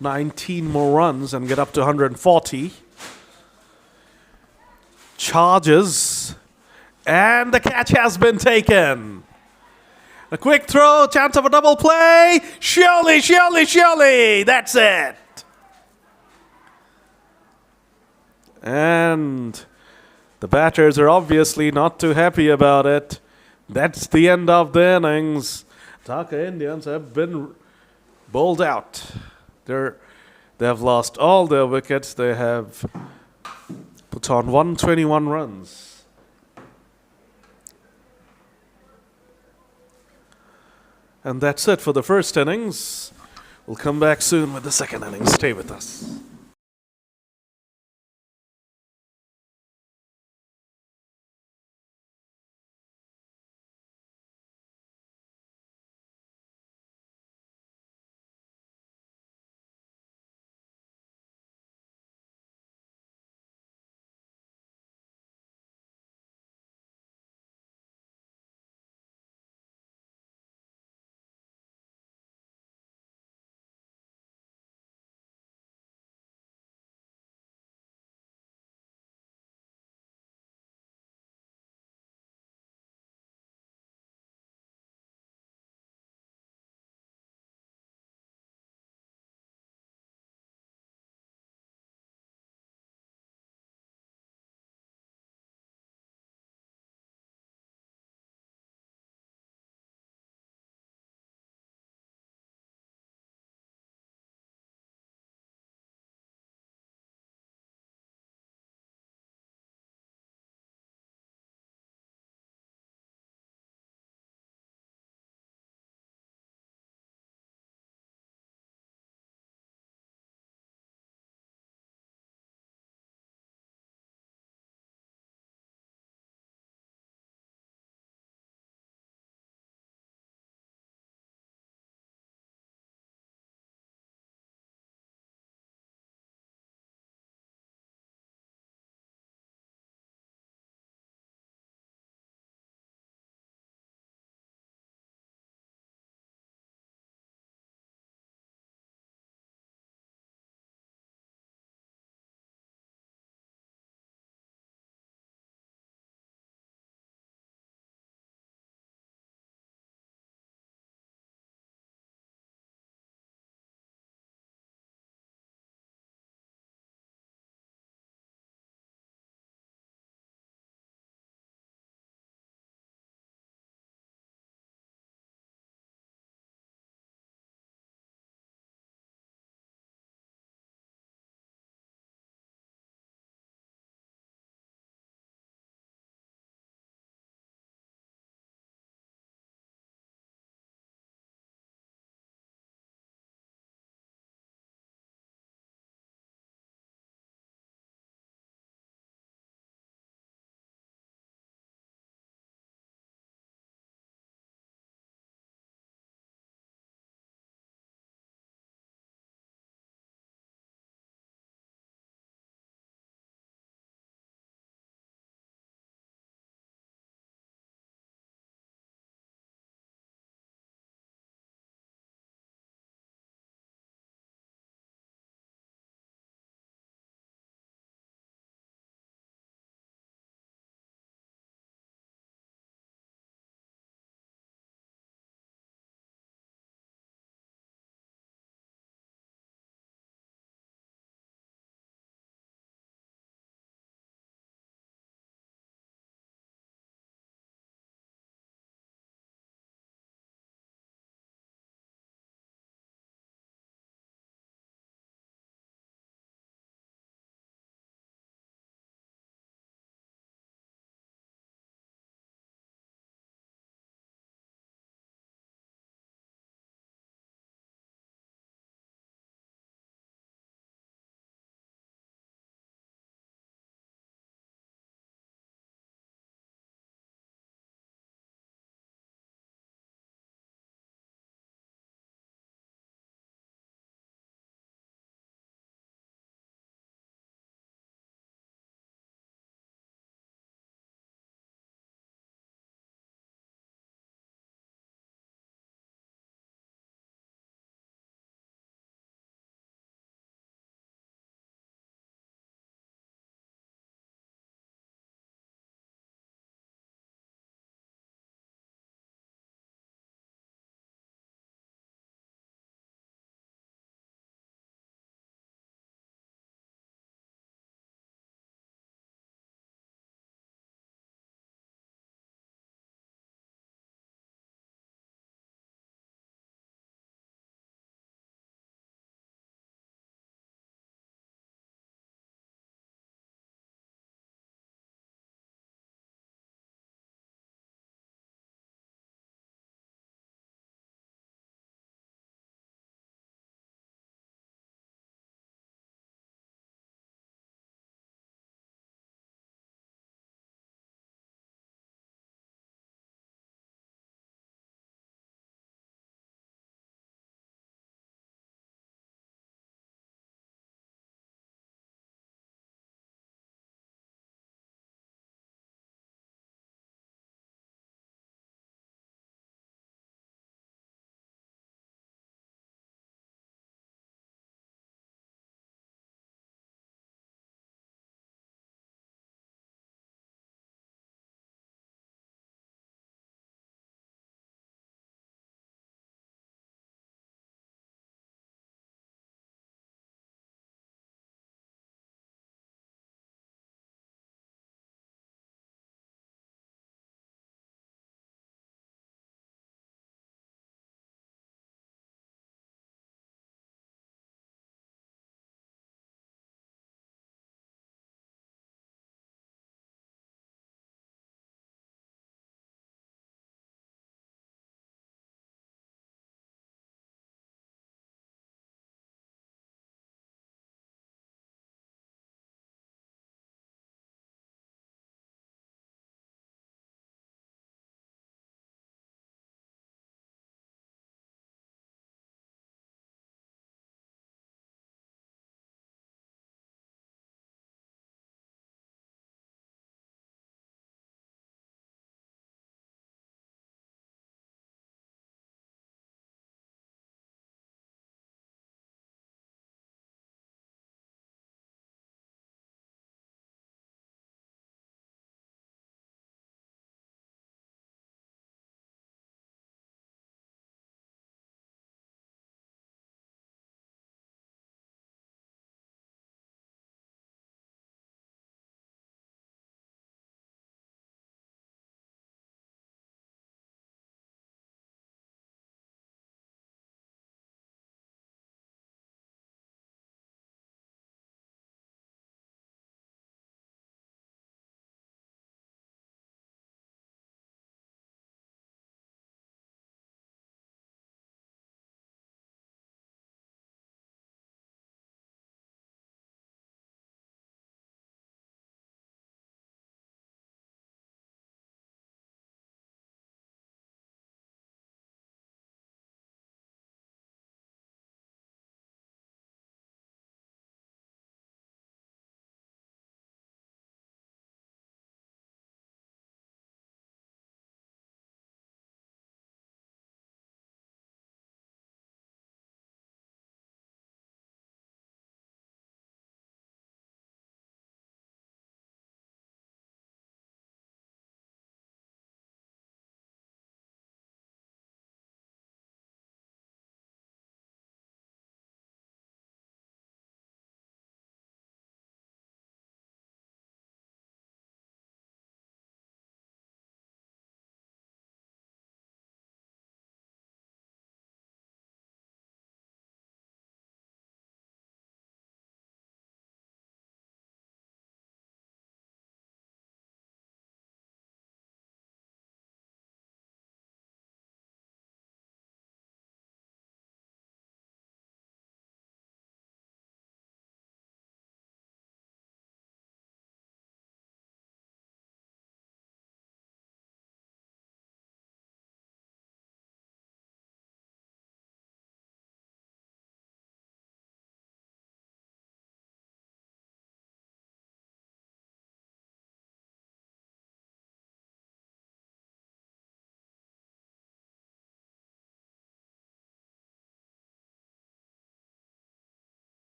19 more runs and get up to 140. Charges. And the catch has been taken. A quick throw, chance of a double play. Surely, surely, surely. That's it. And the batters are obviously not too happy about it. That's the end of the innings. Dhaka Indians have been bowled out. They have lost all their wickets. They have put on 121 runs. And that's it for the first innings. We'll come back soon with the second innings. Stay with us.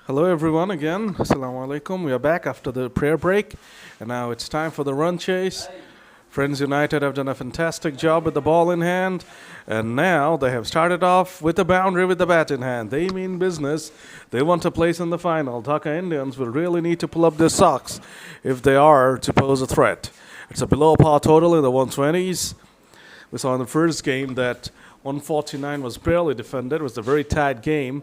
Hello, everyone, again. Assalamu alaikum. We are back after the prayer break, and now it's time for the run chase. Friends United have done a fantastic job with the ball in hand, and now they have started off with a boundary with the bat in hand. They mean business. They want a place in the final. Dhaka Indians will really need to pull up their socks if they are to pose a threat. It's a below par total in the 120s. We saw in the first game that 149 was barely defended. It was a very tight game.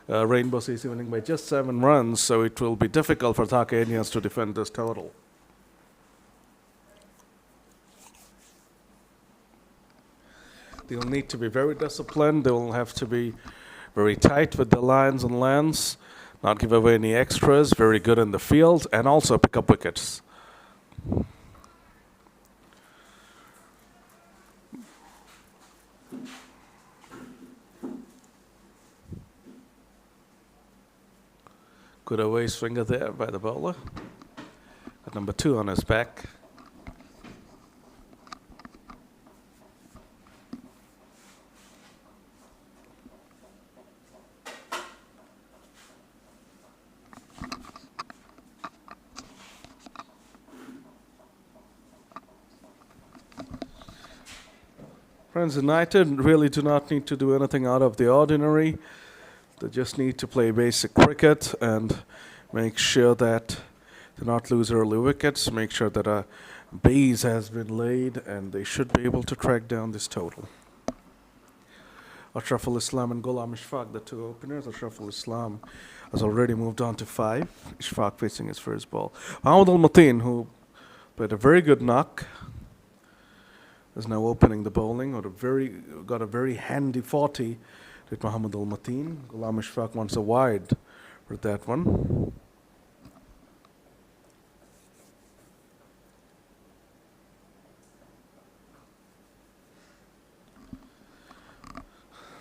Rainbow CC winning by just 7 runs, so it will be difficult for Dhaka Indians to defend this total. They'll need to be very disciplined. They will have to be very tight with the lines and lengths, not give away any extras, very good in the field, and also pick up wickets. Good away swinger there by the bowler. Got number 2 on his back. Friends United really do not need to do anything out of the ordinary. They just need to play basic cricket and make sure that they not lose early wickets, make sure that a base has been laid, and they should be able to track down this total. Ashraful Islam and Ghulam Ishfaq, the 2 openers. Ashraful Islam has already moved on to 5. Ishfaq facing his first ball. Mohammad Al-Mateen, who played a very good knock, is now opening the bowling. Got a very handy 40 with Mohammad Al-Mateen. Ghulam Ishfaq wants a wide for that one.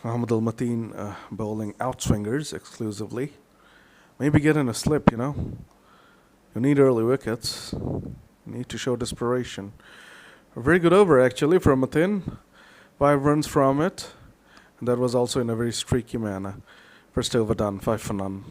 Mohammad Al-Mateen bowling outswingers exclusively. Maybe getting a slip, You need early wickets. You need to show desperation. A very good over, actually, from Mateen. 5 runs from it. And that was also in a very streaky manner. First over done, 5 for none.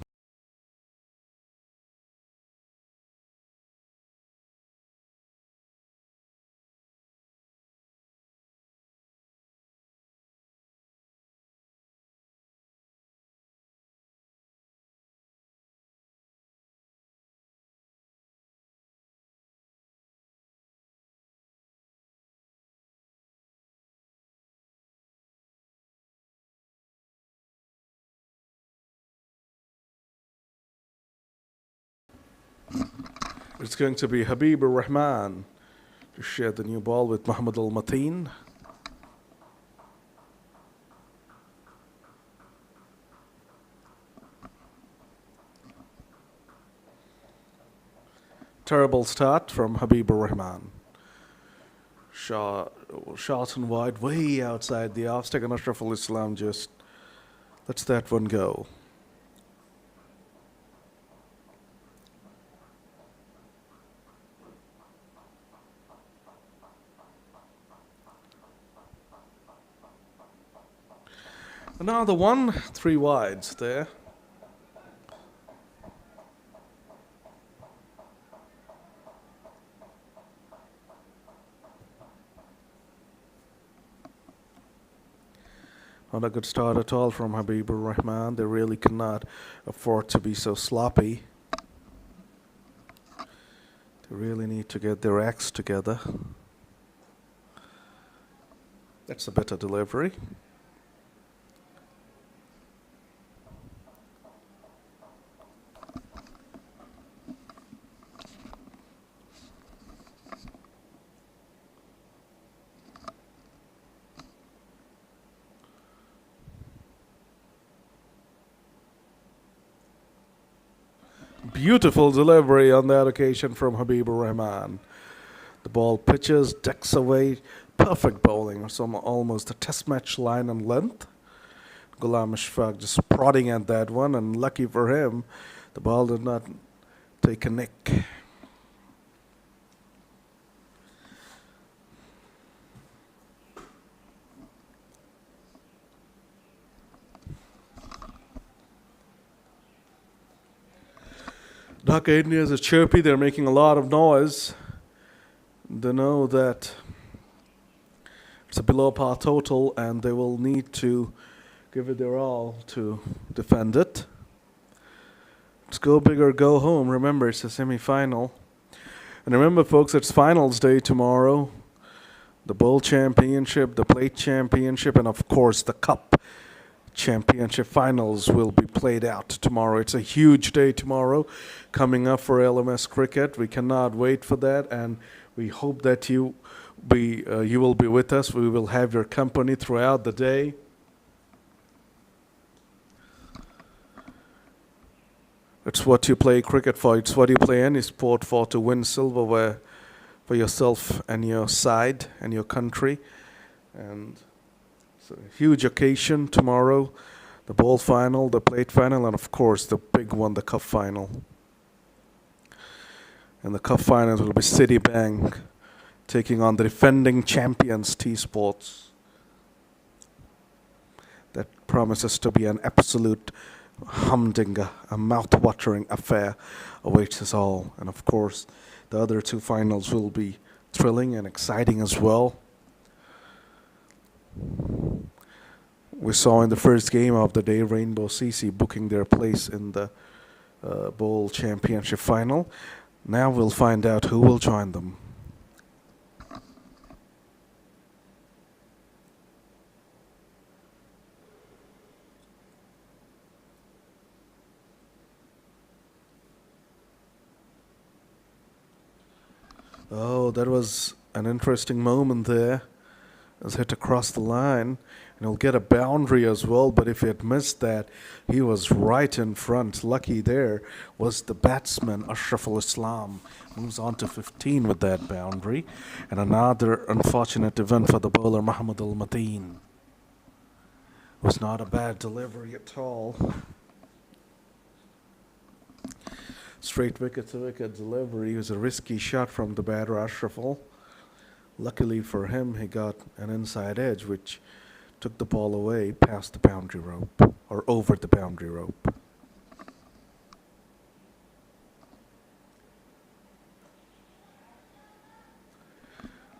It's going to be Habib Rahman to share the new ball with Mohammad Al-Mateen. Terrible start from Habib Rahman. Shot and wide, way outside the off stick, and Ashraful Islam just lets that one go. And now the 1, 3 wides there. Not a good start at all from Habibur Rahman. They really cannot afford to be so sloppy. They really need to get their acts together. That's a better delivery. Beautiful delivery on that occasion from Habibur Rahman. The ball pitches, decks away, perfect bowling, some almost a test match line and length. Ghulam Ishfaq just prodding at that one, and lucky for him, the ball did not take a nick. Dhaka Indians are chirpy. They're making a lot of noise. They know that it's a below par total and they will need to give it their all to defend it. It's go big or go home. Remember, it's a semi-final. And remember, folks, it's finals day tomorrow. The Bowl Championship, the Plate Championship, and of course the Cup Championship finals will be played out tomorrow. It's a huge day tomorrow coming up for LMS cricket. We cannot wait for that, and we hope that you will be with us. We will have your company throughout the day. It's what you play cricket for. It's what you play any sport for, to win silverware for yourself and your side and your country. And it's a huge occasion tomorrow. The Bowl final, the Plate final, and of course the big one, the Cup final. And the Cup finals will be Citibank taking on the defending champions, TSports. That promises to be an absolute humdinger, a mouth-watering affair awaits us all. And of course, the other two finals will be thrilling and exciting as well. We saw in the first game of the day Rainbow CC booking their place in the Bowl Championship final. Now we'll find out who will join them. Oh, that was an interesting moment there. It was hit across the line, and he'll get a boundary as well, but if he had missed that, he was right in front. Lucky there was the batsman, Ashraful Islam. Moves on to 15 with that boundary. And another unfortunate event for the bowler, Muhammad Al-Mateen. Was not a bad delivery at all. Straight wicket-to-wicket delivery. It was a risky shot from the batter, Ashraful. Luckily for him, he got an inside edge, which took the ball away past the boundary rope, or over the boundary rope.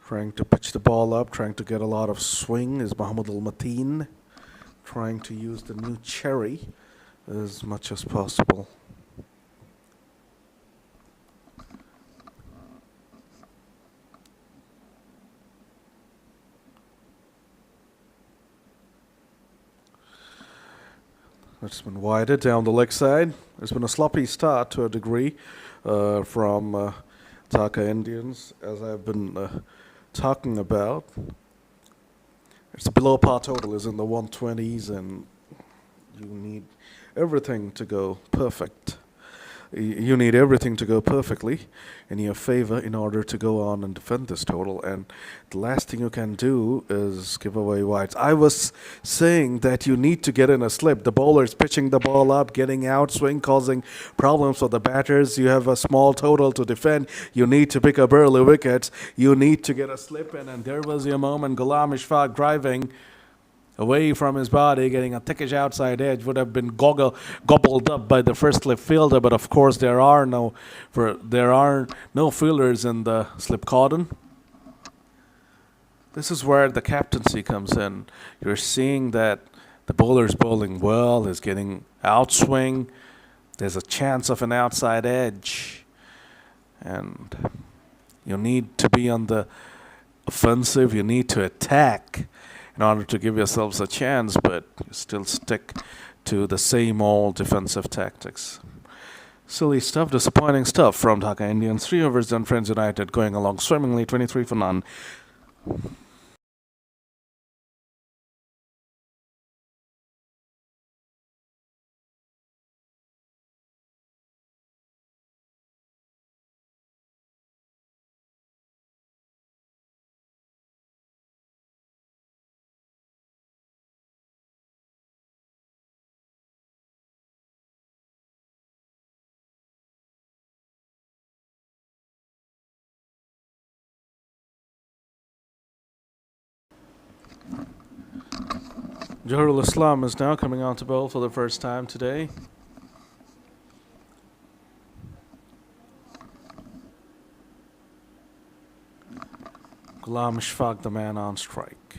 Trying to pitch the ball up, trying to get a lot of swing is Muhammad Al-Mateen. Trying to use the new cherry as much as possible. It's been wider down the leg side. It's been a sloppy start to a degree from Dhaka Indians, as I've been talking about. It's below par total, is in the 120s, and you need everything to go perfect. You need everything to go perfectly in your favor in order to go on and defend this total. And the last thing you can do is give away wides. I was saying that you need to get in a slip. The bowler is pitching the ball up, getting out, swing, causing problems for the batters. You have a small total to defend. You need to pick up early wickets. You need to get a slip in. And there was your moment. Ghulam Ishfaq driving away from his body, getting a thickish outside edge, would have been gobbled up by the first slip fielder, but of course there are no fielders in the slip cordon. This is where the captaincy comes in. You're seeing that the bowler's bowling well, is getting outswing, there's a chance of an outside edge, and you need to be on the offensive, you need to attack in order to give yourselves a chance, but you still stick to the same old defensive tactics. Silly stuff, disappointing stuff from Dhaka Indians. 3 overs done, Friends United going along swimmingly, 23 for none. Johurul Islam is now coming on to bowl for the first time today. Ghulam Ishfaq, the man on strike.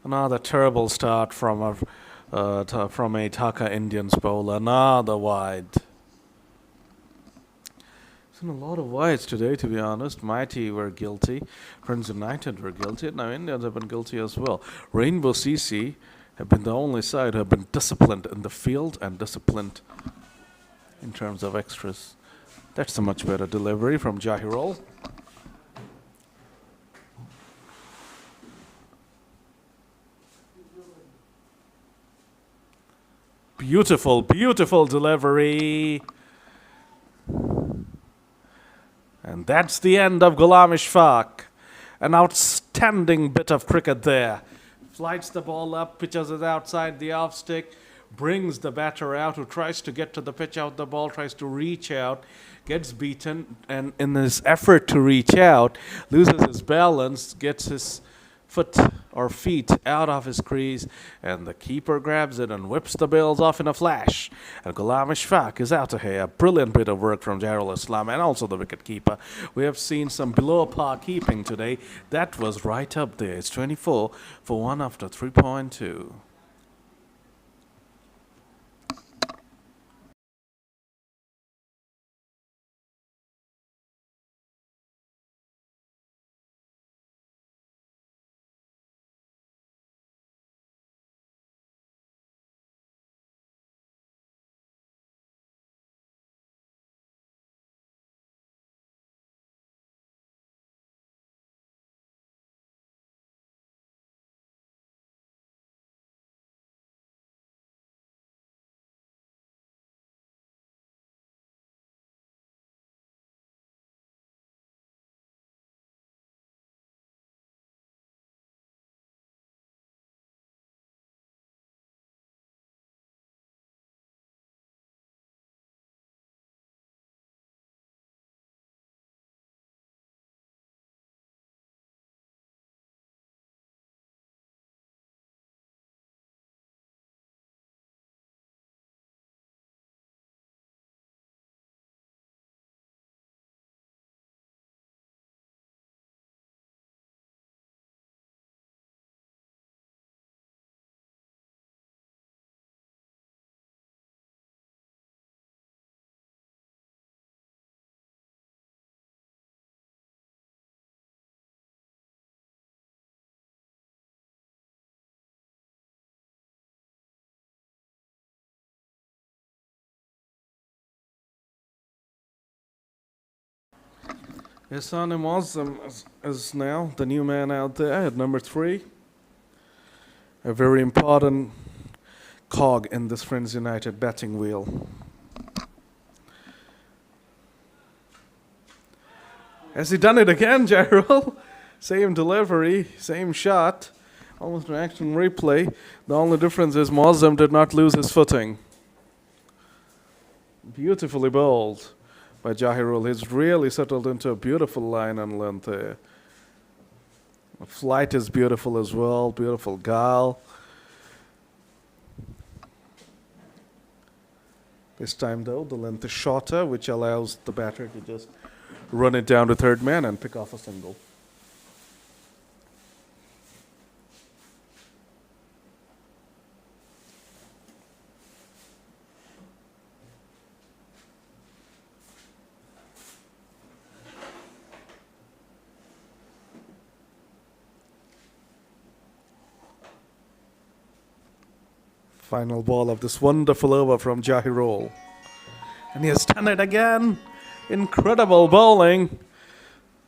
Another terrible start from a Dhaka Indians bowler. Another wide. There's been a lot of wides today, to be honest. Mighty were guilty. Friends United were guilty. Now Indians have been guilty as well. Rainbow CC have been the only side who have been disciplined in the field and disciplined in terms of extras. That's a much better delivery from Jahirul. Beautiful, beautiful delivery. And that's the end of Ghulam Ishfaq. An outstanding bit of cricket there. Flights the ball up, pitches it outside the off stick, brings the batter out who tries to get to the pitch out the ball, tries to reach out, gets beaten, and in his effort to reach out, loses his balance, gets his foot or feet out of his crease, and the keeper grabs it and whips the bails off in a flash. And Ghulam Ishfaq is out of here. A brilliant bit of work from Jairul Islam and also the wicket keeper. We have seen some below par keeping today. That was right up there. It's 24 for 1 after 3.2. Hassan Muslim is now the new man out there at number 3. A very important cog in this Friends United batting wheel. Has he done it again, Jarrell? Same delivery, same shot, almost an action replay. The only difference is Muslim did not lose his footing. Beautifully bowled by Jahirul. He's really settled into a beautiful line and length there. The flight is beautiful as well, beautiful gal. This time though, the length is shorter, which allows the batter to just run it down to third man and pick off a single. Final ball of this wonderful over from Jahirul. And he has done it again. Incredible bowling.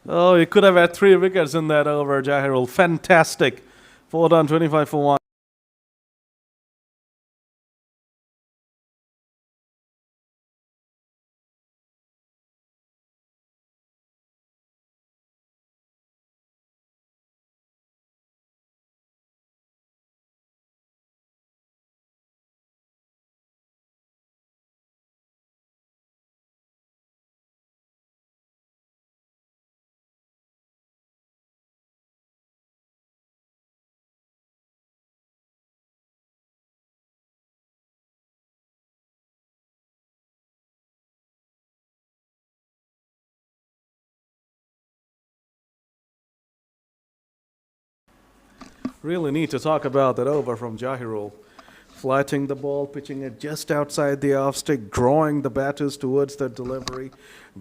Oh, he could have had 3 wickets in that over, Jahirul. Fantastic. 4 done, 25 for 1. Really need to talk about that over from Jahirul. Flatting the ball, pitching it just outside the off stick, drawing the batters towards the delivery,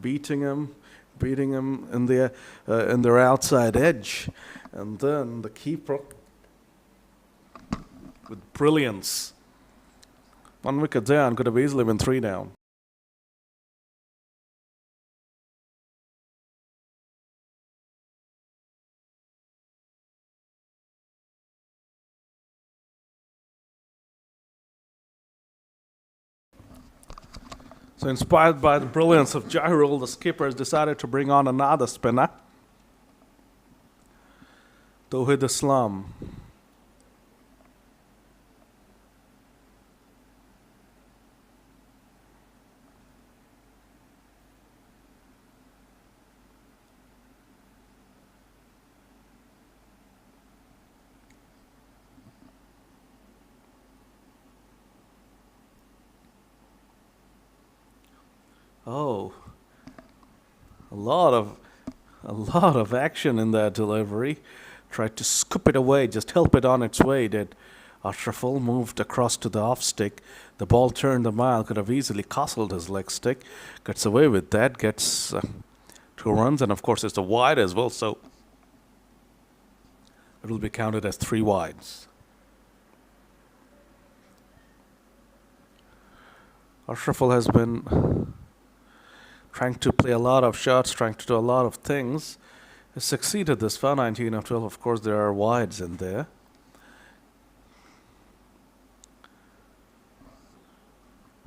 beating him, beating him in their outside edge, and then the keeper with brilliance. 1 wicket down, could have easily been 3 down. So inspired by the brilliance of Jahirul, the skipper has decided to bring on another spinner, Tawhid Islam. Oh, a lot of a lot of action in that delivery. Tried to scoop it away, just help it on its way. Did Ashraful moved across to the off stick. The ball turned a mile, could have easily castled his leg stick. Gets away with that, gets 2 runs, and of course it's a wide as well, so it will be counted as 3 wides. Ashraful has been trying to play a lot of shots, trying to do a lot of things. Has succeeded this far, 19 of 12. Of course, there are wides in there.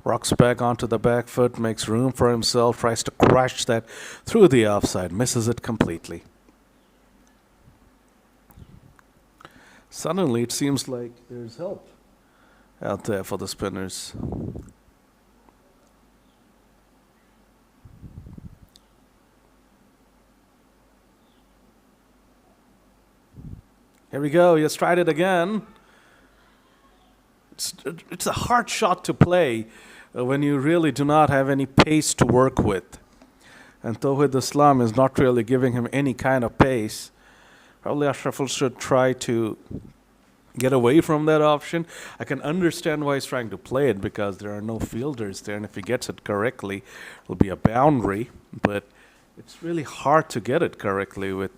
Rocks back onto the back foot, makes room for himself, tries to crash that through the offside, misses it completely. Suddenly, it seems like there's help out there for the spinners. Here we go. He has tried it again. It's a hard shot to play when you really do not have any pace to work with. And Tawhid Islam is not really giving him any kind of pace. Probably Ashraful should try to get away from that option. I can understand why he's trying to play it because there are no fielders there, and if he gets it correctly, it'll be a boundary. But it's really hard to get it correctly with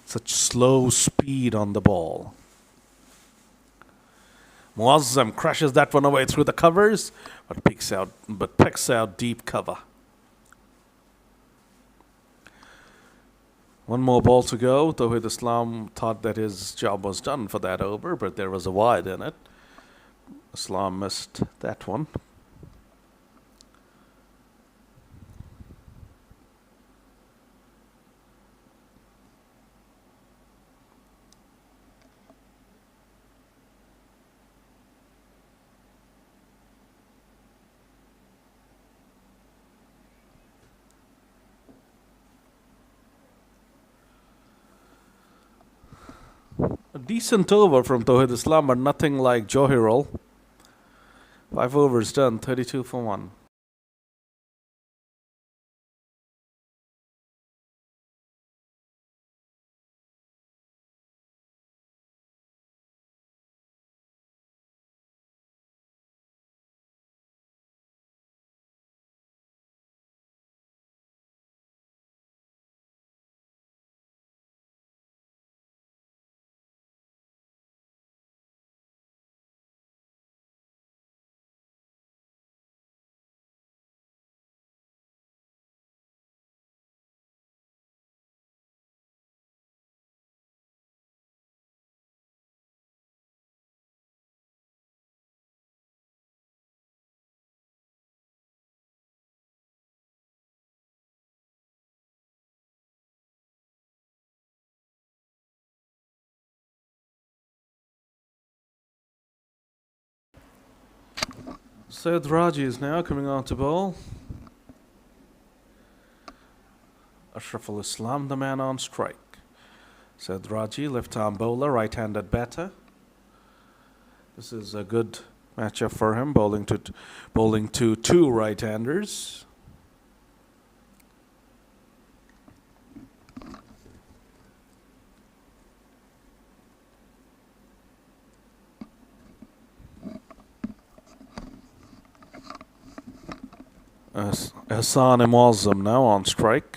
such slow speed on the ball. Muazzam crashes that one away through the covers, but picks out deep cover. One more ball to go. Tawhid Islam thought that his job was done for that over, but there was a wide in it. Islam missed that one. A decent over from Tawhid Islam, but nothing like Johirul. 5 overs done, 32 for 1. Said Raji is now coming on to bowl. Ashraful Islam, the man on strike. Said Raji, left-arm bowler, right-handed batter. This is a good matchup for him, bowling to 2 right-handers. Hassan Muazzam now on strike.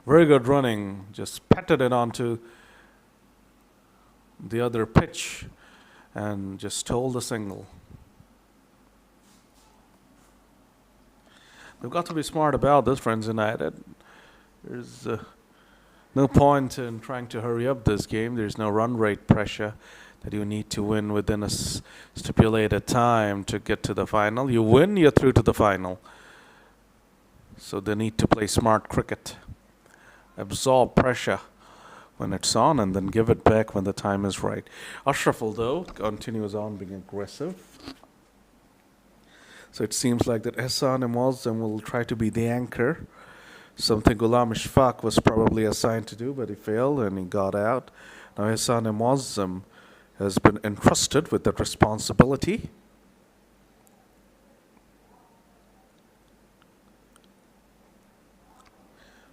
Very good running. Just patted it onto the other pitch and just stole the single. They've got to be smart about this, Friends United. There's no point in trying to hurry up this game. There's no run rate pressure that you need to win within a stipulated time to get to the final. You win, you're through to the final. So they need to play smart cricket. Absorb pressure when it's on and then give it back when the time is right. Ashraful, though, continues on being aggressive. So it seems like that Hassan Muazzam will try to be the anchor, something Ghulam Ishfaq was probably assigned to do, but he failed and he got out. Now Hassan Muazzam has been entrusted with that responsibility.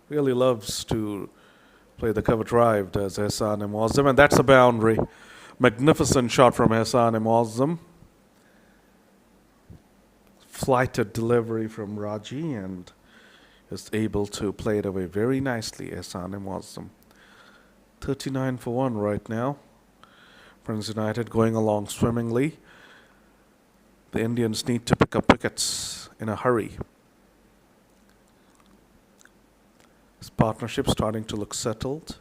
Really loves to play the cover drive, does Hassan Muazzam, and that's a boundary. Magnificent shot from Hassan Muazzam. Flighted delivery from Raji and is able to play it away very nicely, Hassan Muazzam. 39 for 1 right now. Friends United going along swimmingly. The Indians need to pick up wickets in a hurry. This partnership starting to look settled.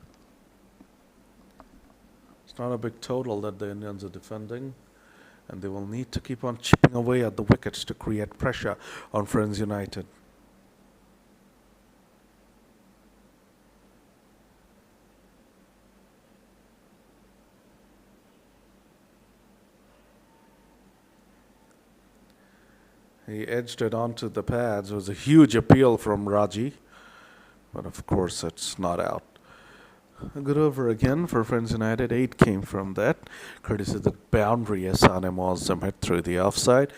It's not a big total that the Indians are defending, and they will need to keep on chipping away at the wickets to create pressure on Friends United. He edged it onto the pads. It was a huge appeal from Raji, but of course it's not out. A good over again for Friends United. 8 came from that, courtesy of the boundary Hassan Muazzam hit through the offside.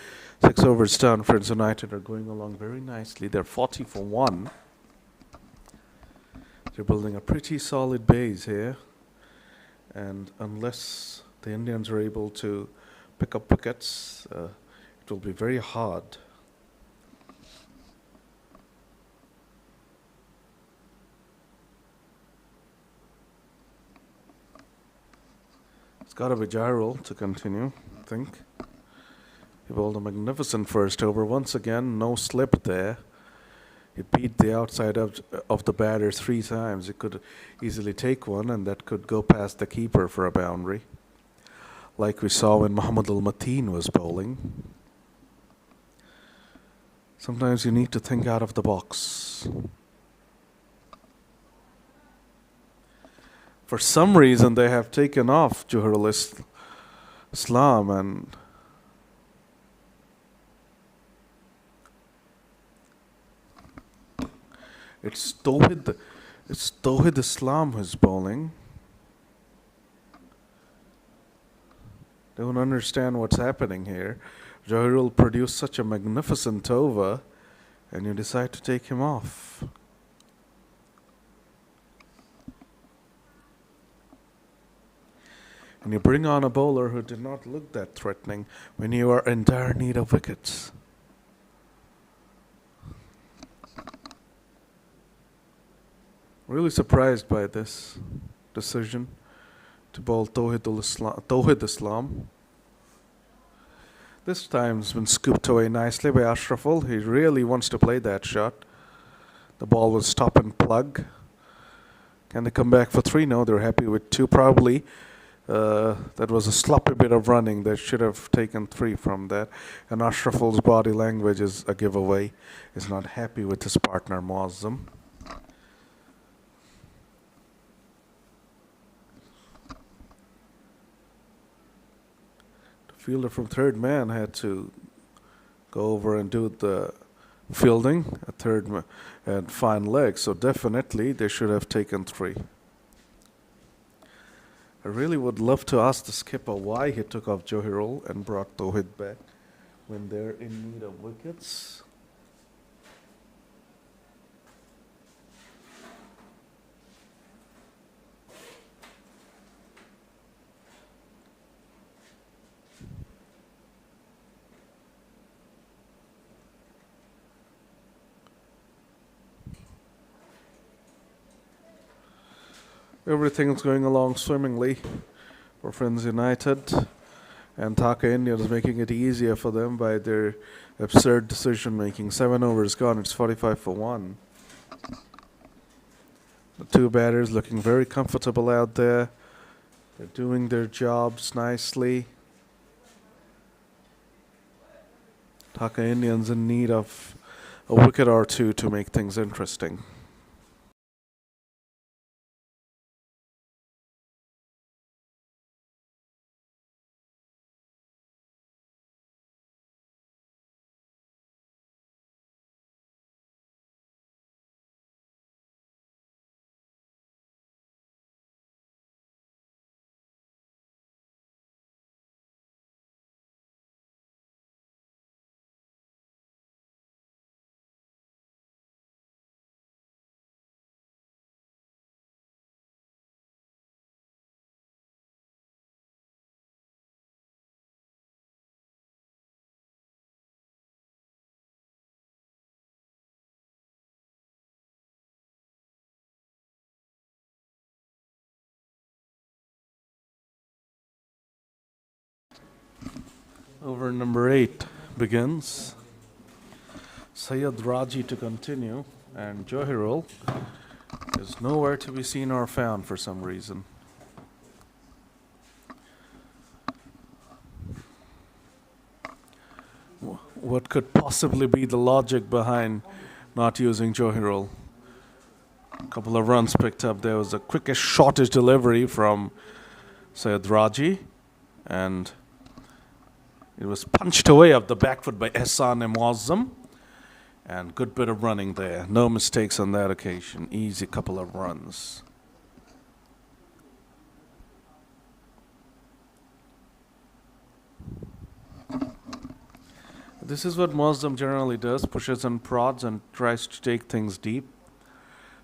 6 overs done. Friends United are going along very nicely. They're 40 for 1. They're building a pretty solid base here, and unless the Indians are able to pick up wickets, it will be very hard. It's got to be Jairul to continue, I think. He bowled a magnificent first over. Once again, no slip there. He beat the outside of the batter 3 times. He could easily take one, and that could go past the keeper for a boundary, like we saw when Mohammad Al-Mateen was bowling. Sometimes you need to think out of the box. For some reason, they have taken off Johar Islam, and it's Tawhid Islam who's bowling. Don't understand what's happening here. Johar produced such a magnificent over, and you decide to take him off. And you bring on a bowler who did not look that threatening when you are in dire need of wickets. Really surprised by this decision to bowl Tawhid Islam. This time's been scooped away nicely by Ashraful. He really wants to play that shot. The ball was stop and plug. Can they come back for 3? No, they're happy with 2 probably. That was a sloppy bit of running. They should have taken 3 from that. And Ashraful's body language is a giveaway. He's not happy with his partner Muazzam. The fielder from third man had to go over and do the fielding at third and fine leg. So definitely they should have taken 3. I really would love to ask the skipper why he took off Johar and brought Tawhid back. when they're in need of wickets. Everything's going along swimmingly for Friends United, and Dhaka India is making it easier for them by their absurd decision making. 7 overs gone, it's 45 for 1. The two batters looking very comfortable out there. They're doing their jobs nicely. Dhaka Indians in need of a wicket or two to make things interesting. Over number 8 begins. Syed Raji to continue, and Johirul is nowhere to be seen or found for some reason. What could possibly be the logic behind not using Johirul? A couple of runs picked up. There was a quickest, shortest delivery from Syed Raji, and it was punched away off the back foot by Ehsan Muazzam. And good bit of running there. No mistakes on that occasion. Easy couple of runs. This is what Muazzam generally does. Pushes and prods and tries to take things deep.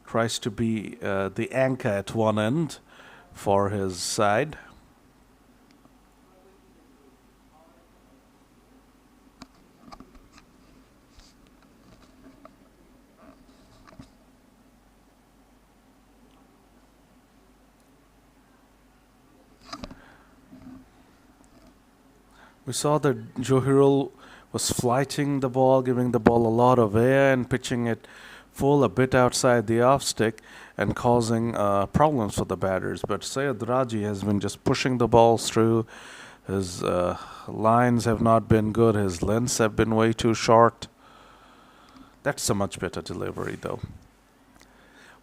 Tries to be the anchor at one end for his side. We saw that Johirul was flighting the ball, giving the ball a lot of air and pitching it full a bit outside the off stick and causing problems for the batters. But Syed Raji has been just pushing the balls through. His lines have not been good. His lengths have been way too short. That's a much better delivery though.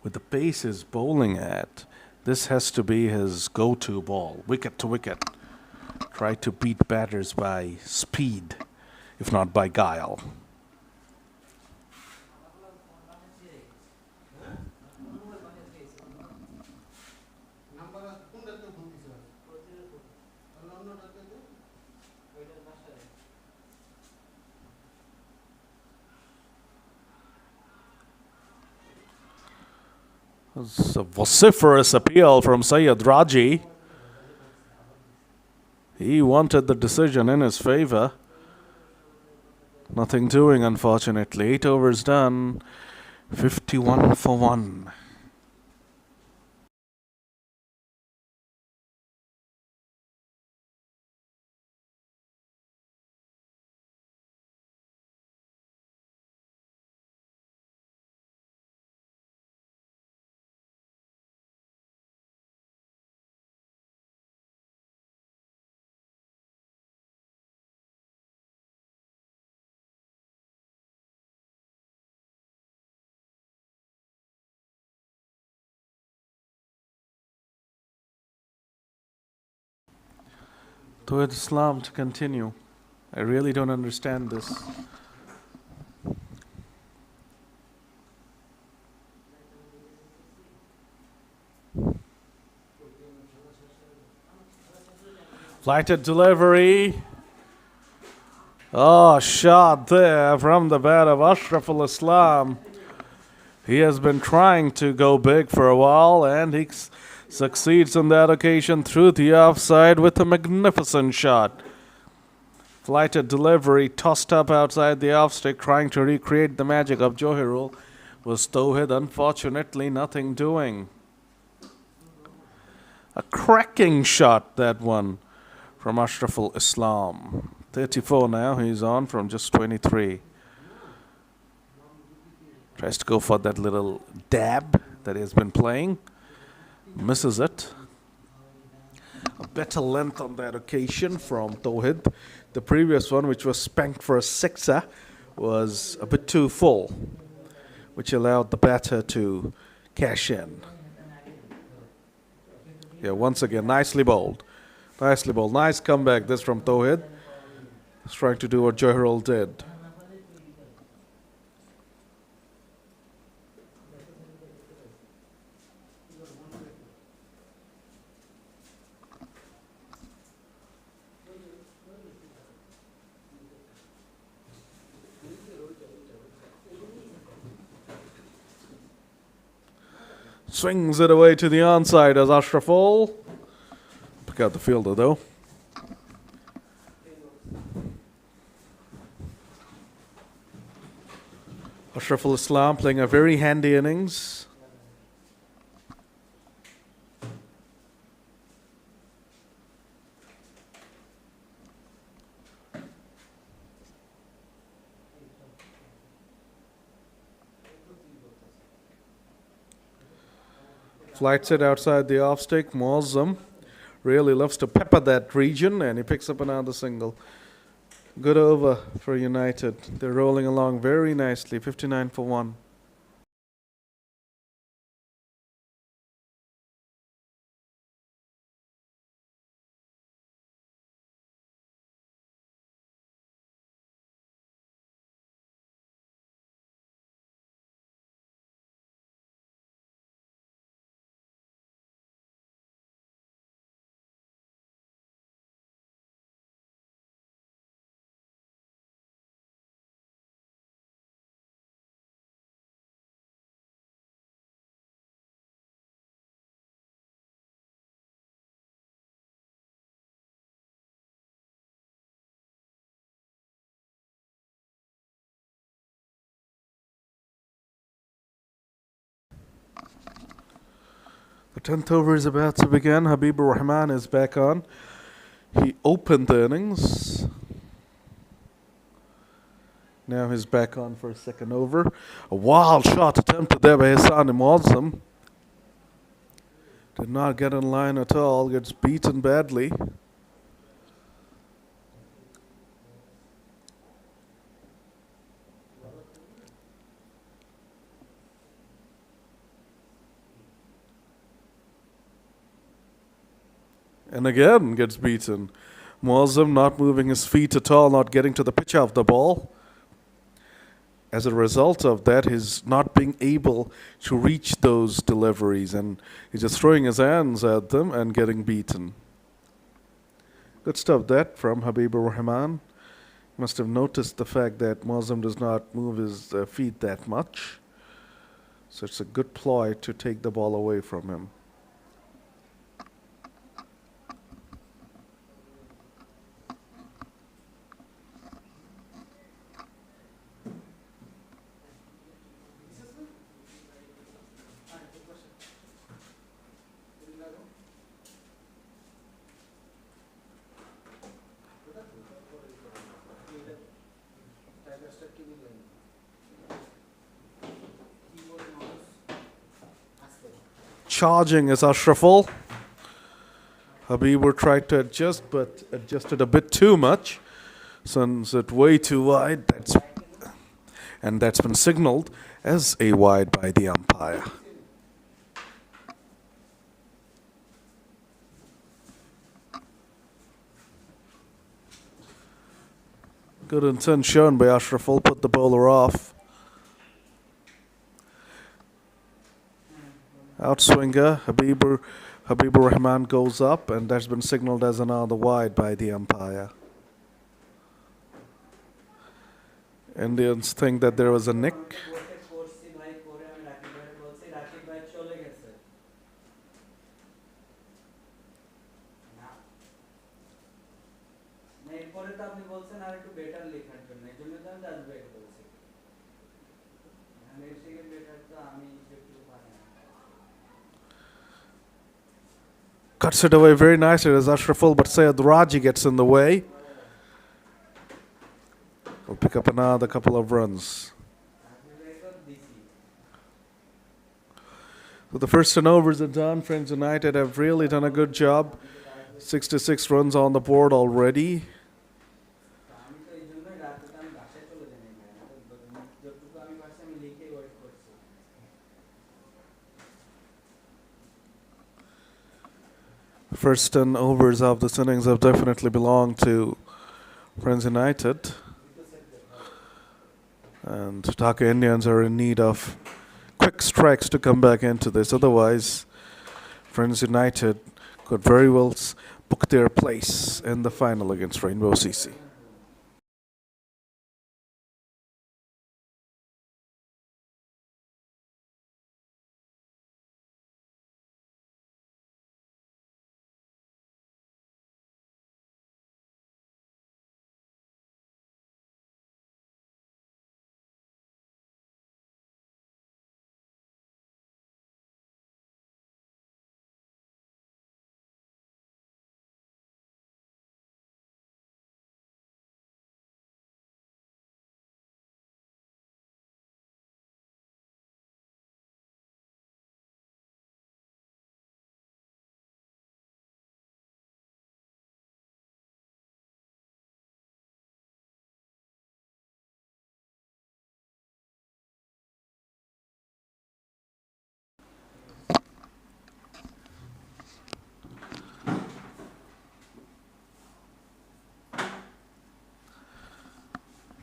With the pace he's bowling at, this has to be his go-to ball, wicket to wicket. Try to beat batters by speed, if not by guile. It's a vociferous appeal from Syed Raji. He wanted the decision in his favor. Nothing doing, unfortunately. 8 overs done. 51 for 1. Tawhid Islam to continue. I really don't understand this. Flighted delivery. Oh, shot there from the bat of Ashraful Islam. He has been trying to go big for a while, and he succeeds on that occasion through the offside with a magnificent shot. Flighted delivery, tossed up outside the off stick, trying to recreate the magic of Johirul. Was Tawhid, unfortunately, nothing doing. A cracking shot, that one, from Ashraful Islam. 34 now, he's on from just 23. Tries to go for that little dab that he has been playing. Misses it. A better length on that occasion from Tawhid. The previous one, which was spanked for a sixer, was a bit too full, which allowed the batter to cash in. Yeah, once again, nicely bowled. Nicely bowled. Nice comeback, this from Tawhid. He's trying to do what Johirul did. Swings it away to the onside as Ashraful. Pick out the fielder though. Ashraful Islam playing a very handy innings. Flights it outside the off stick. Muazzam really loves to pepper that region, and he picks up another single. Good over for United. They're rolling along very nicely. 59 for 1. The 10th over is about to begin. Habibur Rahman is back on. He opened the innings. Now he's back on for a second over. A wild shot attempted there by Hassan Muazzam. Did not get in line at all. Gets beaten badly. And again gets beaten. Muazzam not moving his feet at all, not getting to the pitch of the ball. As a result of that, he's not being able to reach those deliveries, and he's just throwing his hands at them and getting beaten. Good stuff that from Habibur Rahman. Must have noticed the fact that Muazzam does not move his feet that much. So it's a good ploy to take the ball away from him. Charging is Ashraful. Habibur tried to adjust, but adjusted a bit too much. Sends it way too wide. That's been signaled as a wide by the umpire. Good intent shown by Ashraful. Put the bowler off. Outswinger, Habibur Rahman goes up, and that's been signaled as another wide by the umpire. Indians think that there was a nick. Cuts it away very nicely as Ashraful, but Sayed Raji gets in the way. We'll pick up another couple of runs. So the first 10 overs are done. Friends United have really done a good job. 66 runs on the board already. First 10 overs of this innings have definitely belonged to Friends United. And Dhaka Indians are in need of quick strikes to come back into this. Otherwise, Friends United could very well book their place in the final against Rainbow CC.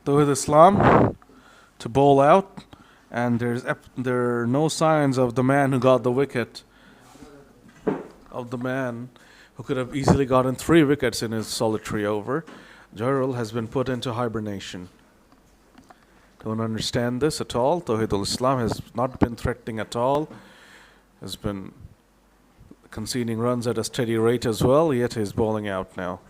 Tawhid Islam to bowl out, and there are no signs of the man who got the wicket, of the man who could have easily gotten 3 wickets in his solitary over. Jarrell has been put into hibernation. Don't understand this at all. Tawhidul Islam has not been threatening at all, has been conceding runs at a steady rate as well, yet he's bowling out now.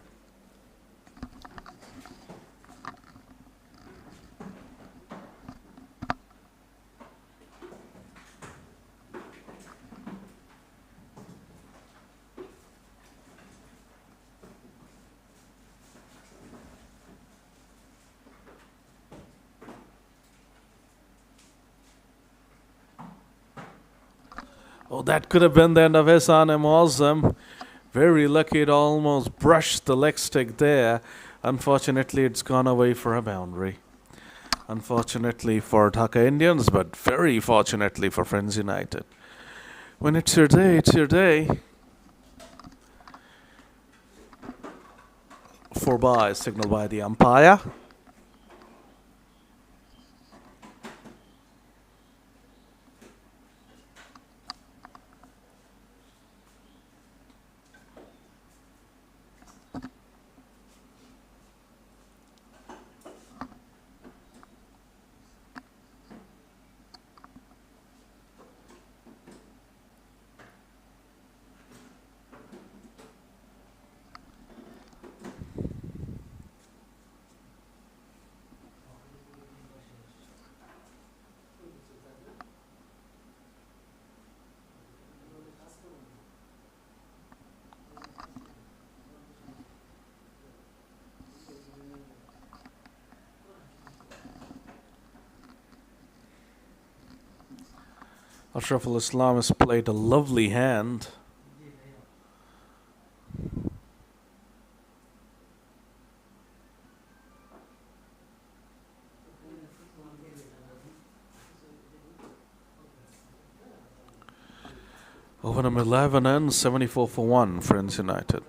Oh, that could have been the end of Ehsan Muazzam. Very lucky, it almost brushed the leg stick there. Unfortunately, it's gone away for a boundary. Unfortunately for Dhaka Indians, but very fortunately for Friends United. When it's your day, it's your day. 4 bye is signaled by the umpire. Ashraful Islam has played a lovely hand. Over number 11 and 74 for 1, Friends United.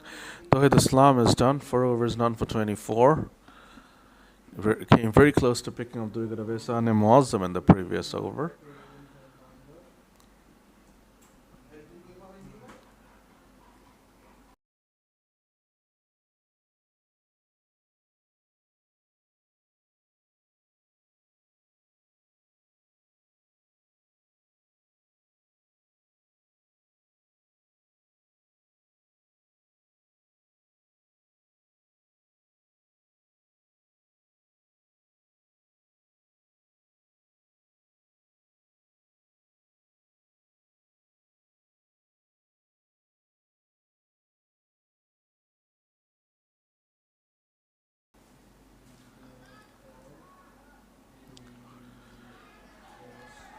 Tawhid Islam is done, 4 overs, none for 24. Came very close to picking up the wicket of Ehsan Muazzam in the previous over.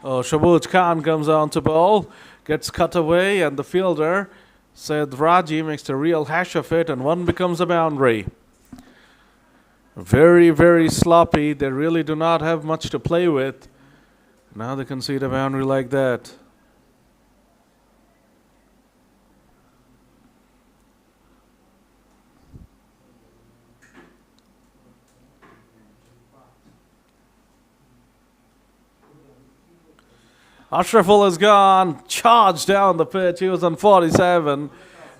Oh, Shabuj Khan comes on to bowl, gets cut away, and the fielder said Raji makes a real hash of it, and one becomes a boundary. Very, very sloppy. They really do not have much to play with. Now they concede a boundary like that. Ashraful has gone, charged down the pitch. He was on 47.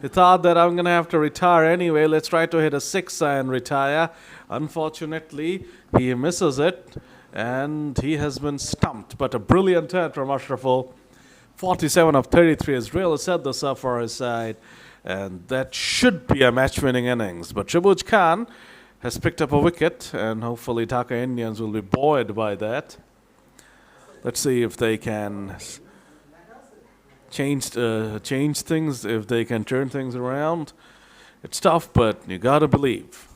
He thought that I'm going to have to retire anyway. Let's try to hit a six and retire. Unfortunately, he misses it and he has been stumped. But a brilliant turn from Ashraful. 47 of 33 has really set this up for his side. And that should be a match winning innings. But Shabuj Khan has picked up a wicket, and hopefully Dhaka Indians will be buoyed by that. Let's see if they can change things, if they can turn things around. It's tough, but you gotta believe.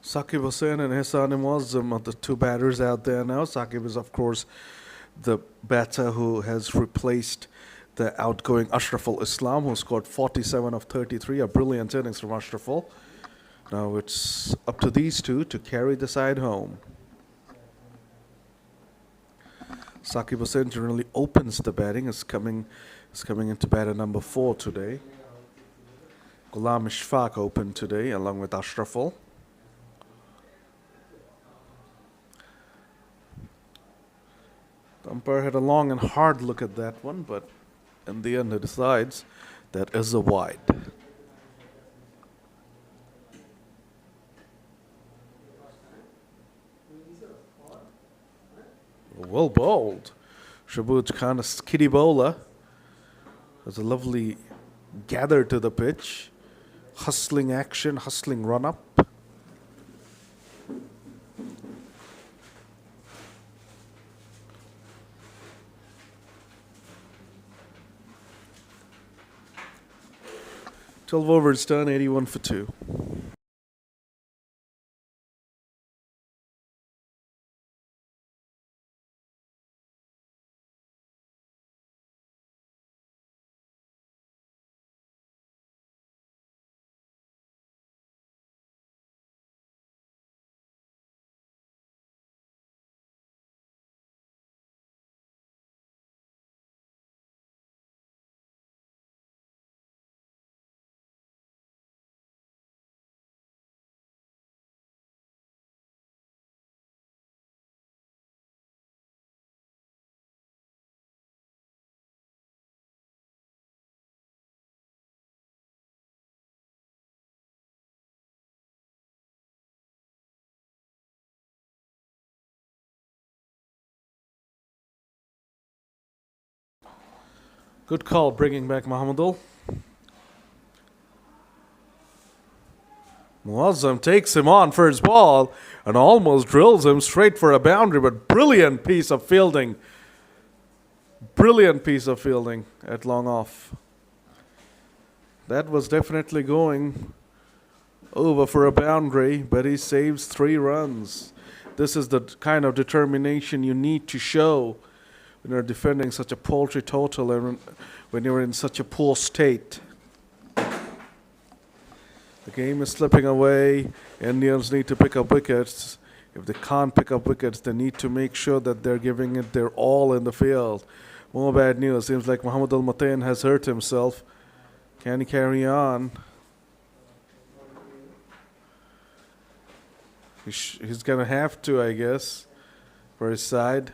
Saqib Hussain and Hassan Muazzam are the two batters out there now. Saqib is, of course, the batter who has replaced the outgoing Ashraful Islam, who scored 47 of 33, a brilliant innings from Ashraful. Now it's up to these two to carry the side home. Saqib Hussain generally opens the batting, is coming into batter number 4 today. Ghulam Ishfaq opened today along with Ashraful. The umpire had a long and hard look at that one, but in the end he decides that is a wide. Well bowled. Shabuj Khan, a skiddy bowler. There's a lovely gather to the pitch. Hustling action, hustling run up. Twelve overs done, 81 for 2. Good call bringing back Mahamadul. Muazzam takes him on first ball and almost drills him straight for a boundary, but brilliant piece of fielding. Brilliant piece of fielding at long off. That was definitely going over for a boundary, but he saves 3 runs. This is the kind of determination you need to show when you're defending such a paltry total and when you're in such a poor state. The game is slipping away. Indians need to pick up wickets. If they can't pick up wickets, they need to make sure that they're giving it their all in the field. More bad news. Seems like Muhammad Al-Mateen has hurt himself. Can he carry on? He's going to have to, I guess, for his side.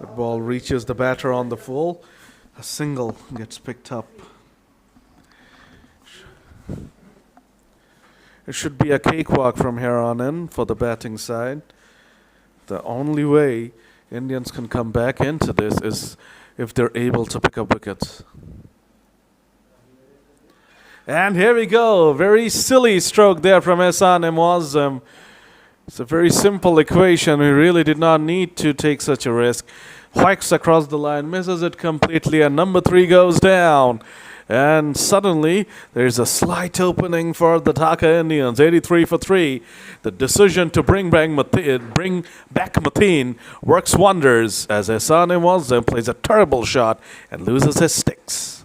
The ball reaches the batter on the full. A single gets picked up. It should be a cakewalk from here on in for the batting side. The only way Indians can come back into this is if they're able to pick up wickets. And here we go. Very silly stroke there from Ehsan Muazzam. It's a very simple equation. We really did not need to take such a risk. Whacks across the line, misses it completely, and number 3 goes down. And suddenly, there's a slight opening for the Dhaka Indians, 83 for 3. The decision to bring back Mateen works wonders as Ehsan Muazzam plays a terrible shot and loses his sticks.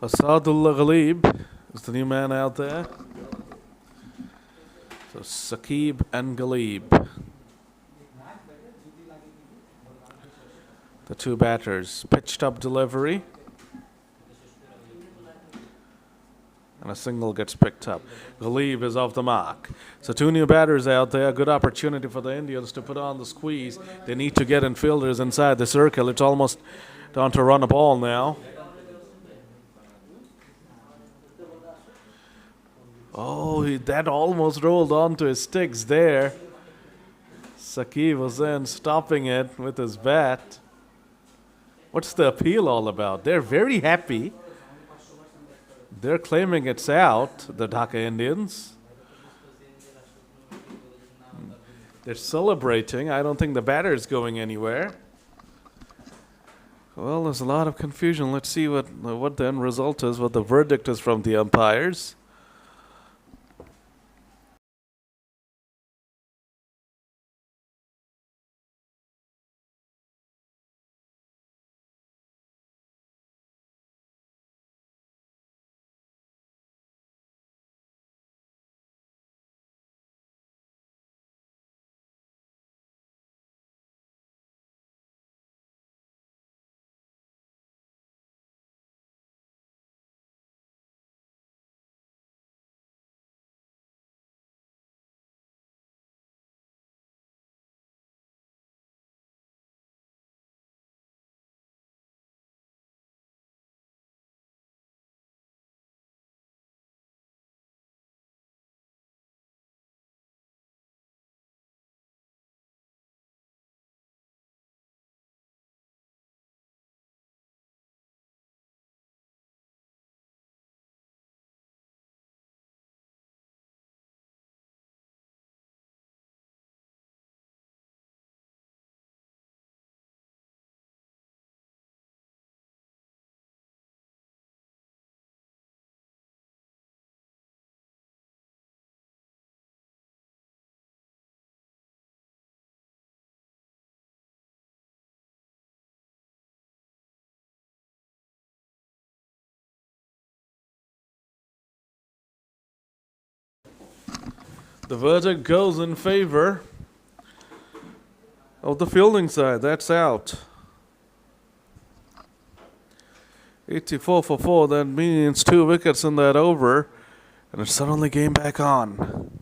Asadullah Ghalib is the new man out there. So Saqib and Ghalib, the 2 batters. Pitched up delivery. And a single gets picked up. Ghalib is off the mark. So 2 new batters out there. Good opportunity for the Indians to put on the squeeze. They need to get infielders inside the circle. It's almost down to run a ball now. Oh, that almost rolled onto his sticks there. Saqib was then stopping it with his bat. What's the appeal all about? They're very happy. They're claiming it's out, the Dhaka Indians. They're celebrating. I don't think the batter's going anywhere. Well, there's a lot of confusion. Let's see what the end result is, what the verdict is from the umpires. The verdict goes in favor of the fielding side. That's out. 84 for 4. That means 2 wickets in that over. And it's suddenly game back on.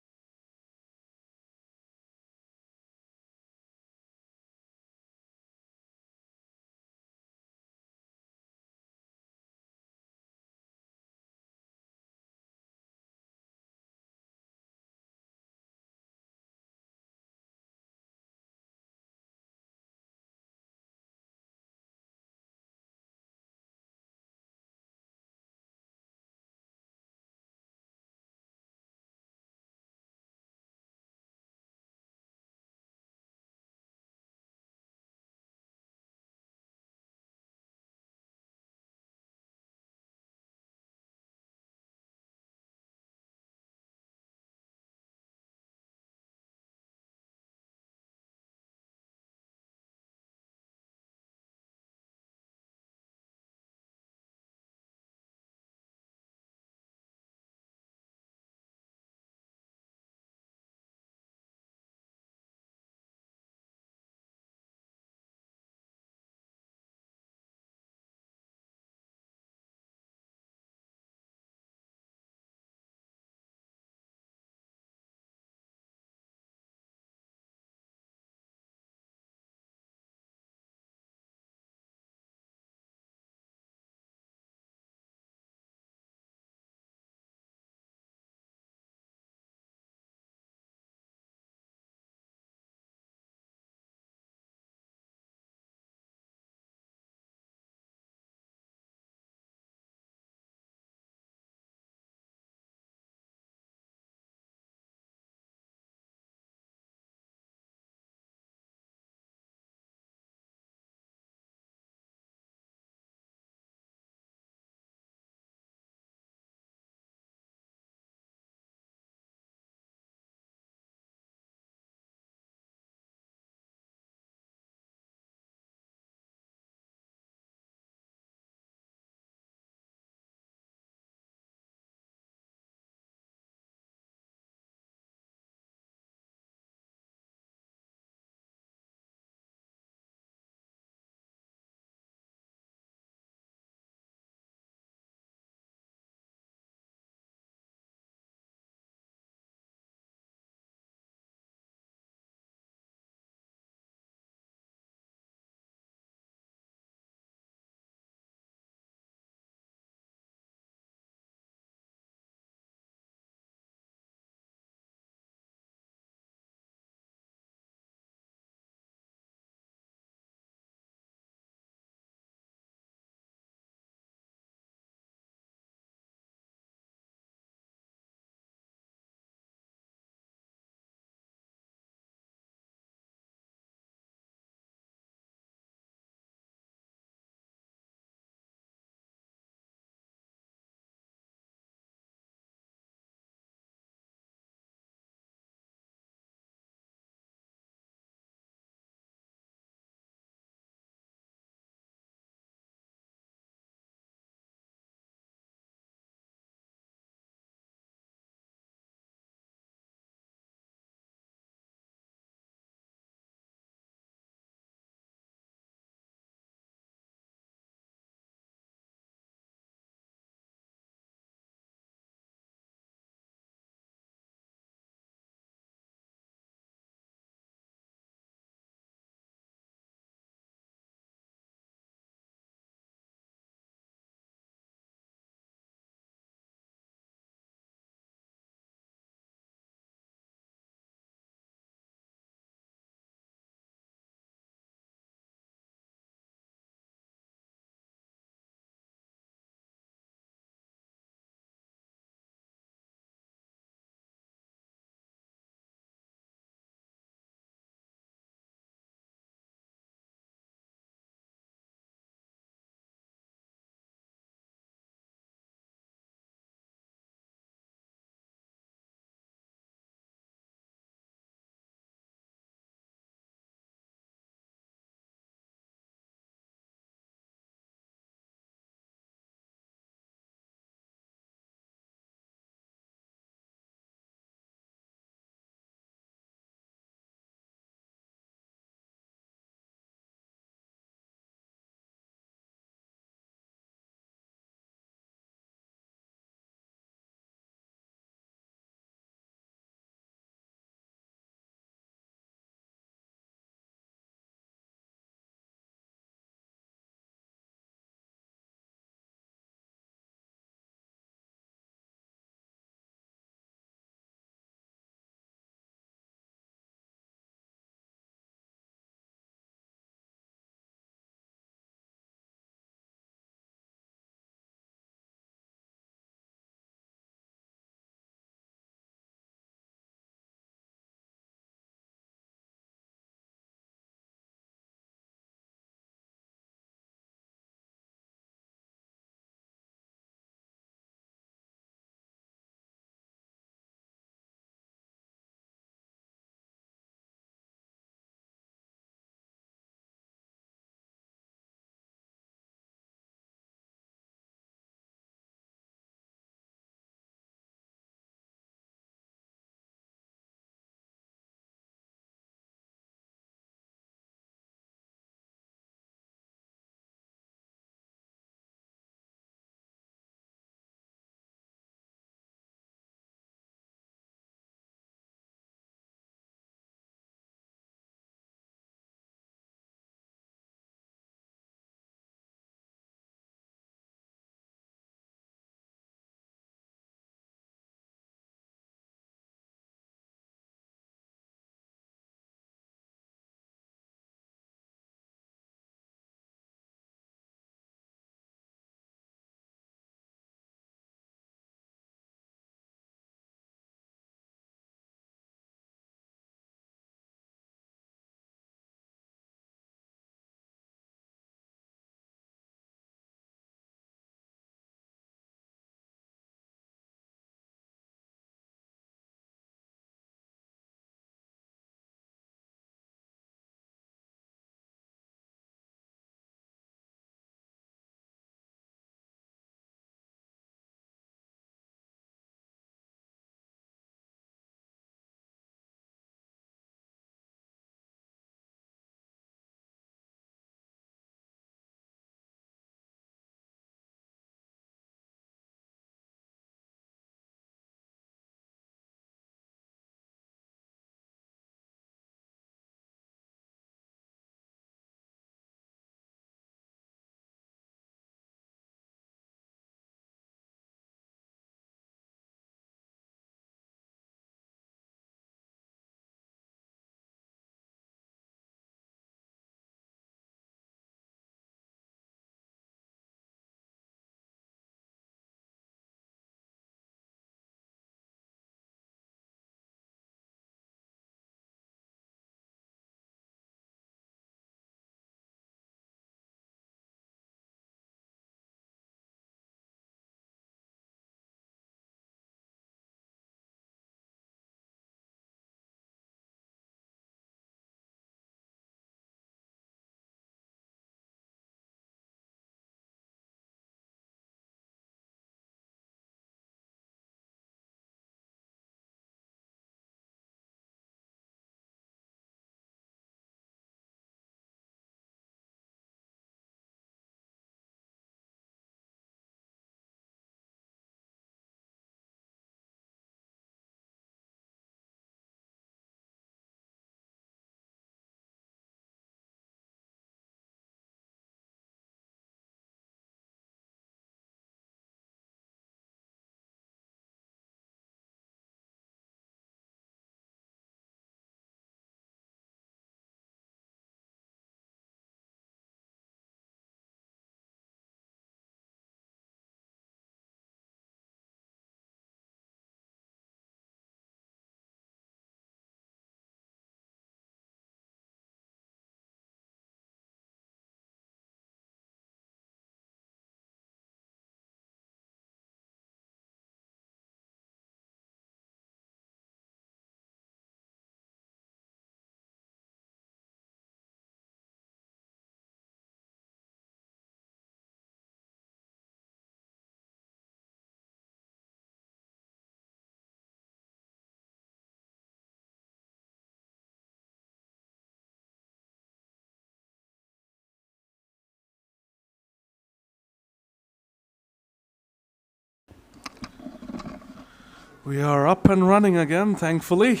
We are up and running again, thankfully.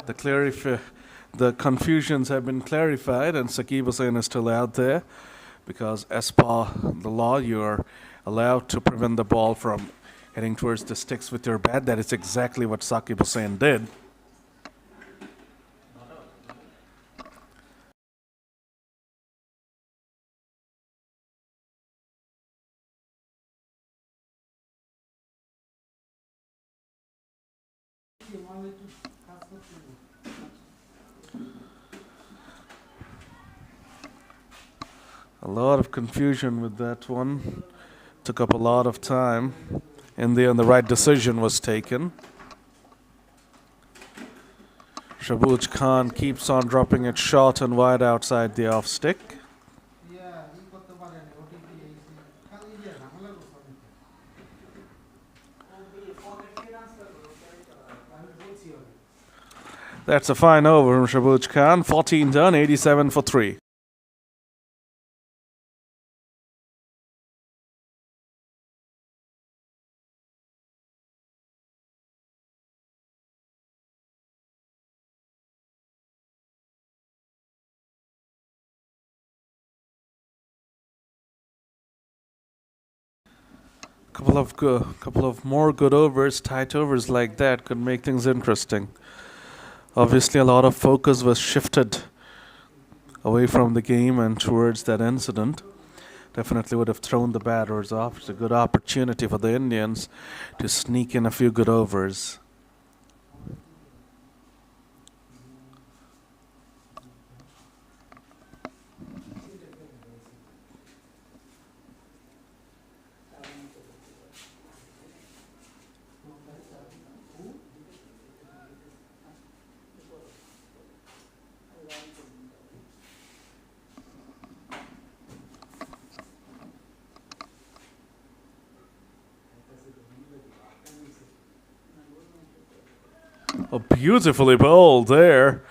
The the confusions have been clarified, and Saqib Hussain is still out there because, as per the law, you are allowed to prevent the ball from heading towards the sticks with your bat. That is exactly what Saqib Hussain did. A lot of confusion with that one. Took up a lot of time. In the end, the right decision was taken. Shabuj Khan keeps on dropping it short and wide outside the off stick. That's a fine over from Shabuj Khan. 14 done, 87 for 3. Couple of more good overs, tight overs like that could make things interesting. Obviously, a lot of focus was shifted away from the game and towards that incident. Definitely would have thrown the batters off. It's a good opportunity for the Indians to sneak in a few good overs. Oh, beautifully bowled there.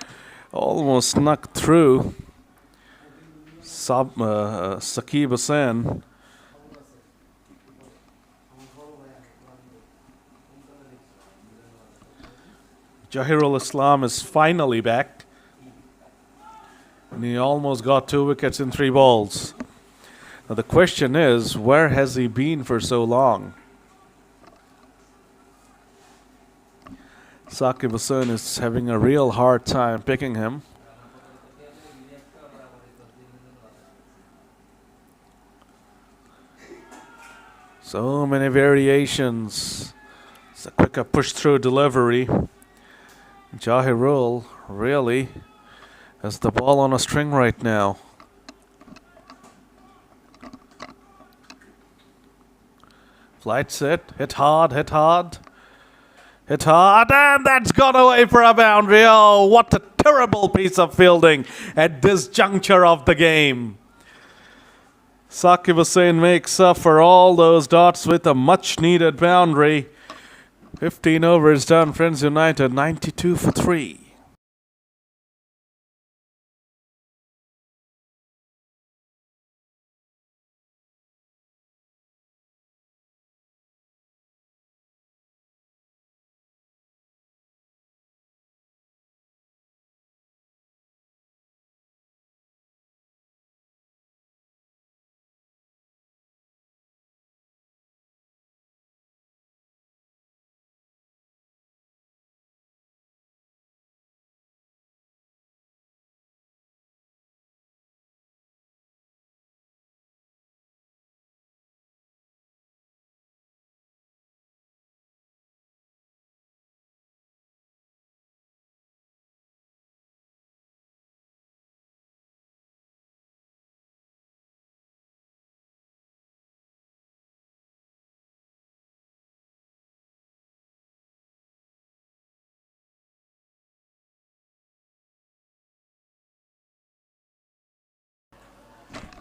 Almost snuck through. Saqib Hussain. Jahirul Islam is finally back. And he almost got 2 wickets in 3 balls. Now the question is, where has he been for so long? Saqib Hussain is having a real hard time picking him. So many variations. It's a quicker push-through delivery. Jahirul really has the ball on a string right now. Flight set, hit hard, hit hard. Hit hard, and that's gone away for a boundary. Oh, what a terrible piece of fielding at this juncture of the game. Saqib Hussain makes up for all those dots with a much-needed boundary. 15 overs done, Friends United, 92 for 3.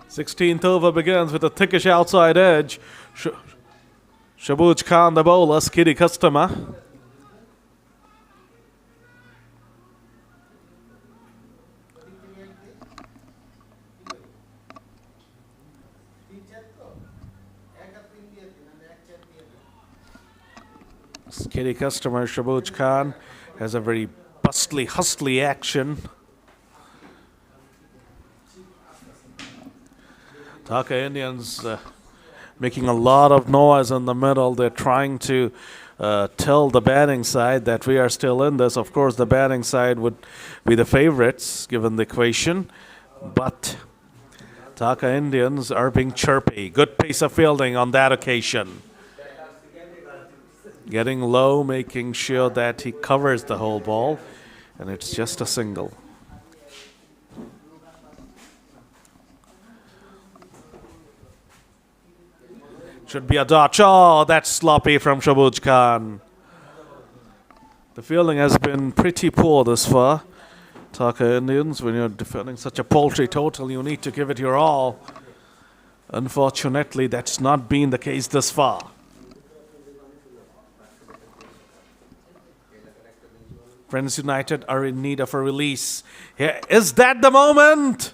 Sixteenth over begins with a thickish outside edge. Shabuj Khan, the bowler, skiddy customer. Kitty customer Shabuj Khan has a very bustly, hustly action. Dhaka Indians making a lot of noise in the middle. They're trying to tell the batting side that we are still in this. Of course, the batting side would be the favorites given the equation, but Dhaka Indians are being chirpy. Good piece of fielding on that occasion. Getting low, making sure that he covers the whole ball, and it's just a single. Should be a dodge. Oh, that's sloppy from Shabuj Khan. The fielding has been pretty poor this far. Dhaka Indians, when you're defending such a paltry total, you need to give it your all. Unfortunately, that's not been the case this far. Friends United are in need of a release. Here, is that the moment?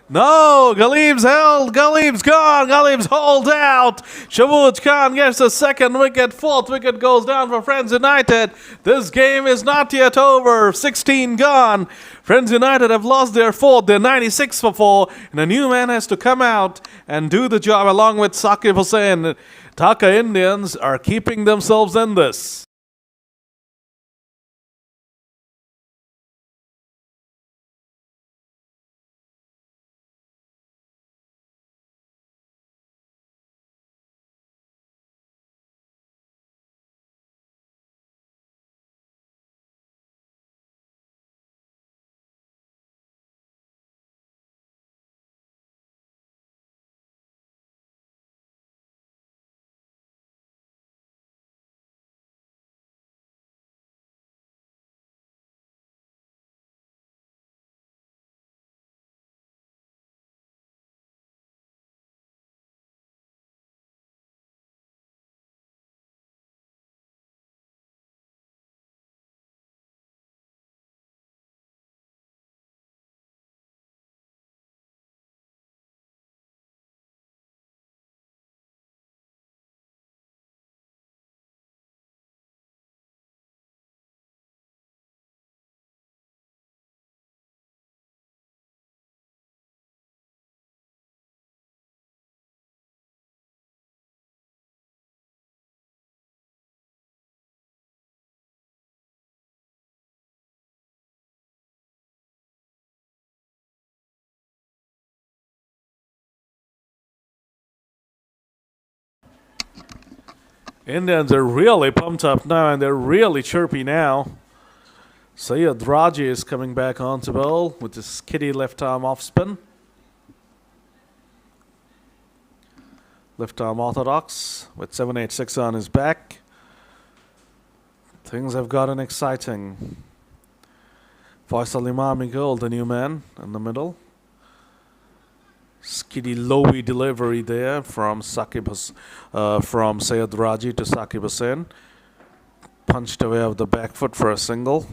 No, Ghalib's held, Ghalib's gone, Ghalib's hauled out. Shabuj Khan gets the second wicket, fourth wicket goes down for Friends United. This game is not yet over, 16 gone. Friends United have lost their fourth, they're 96 for 4, and a new man has to come out and do the job along with Saqib Hussain. Dhaka Indians are keeping themselves in this. Indians are really pumped up now, and they're really chirpy now. Syed Raji is coming back onto bowl with his kitty left arm off spin. Left arm orthodox with 786 on his back. Things have gotten exciting. Faisal Imami Gold, the new man in the middle. Skiddy lowy delivery there from from Syed Raji to Saqib Hussain. Punched away off the back foot for a single.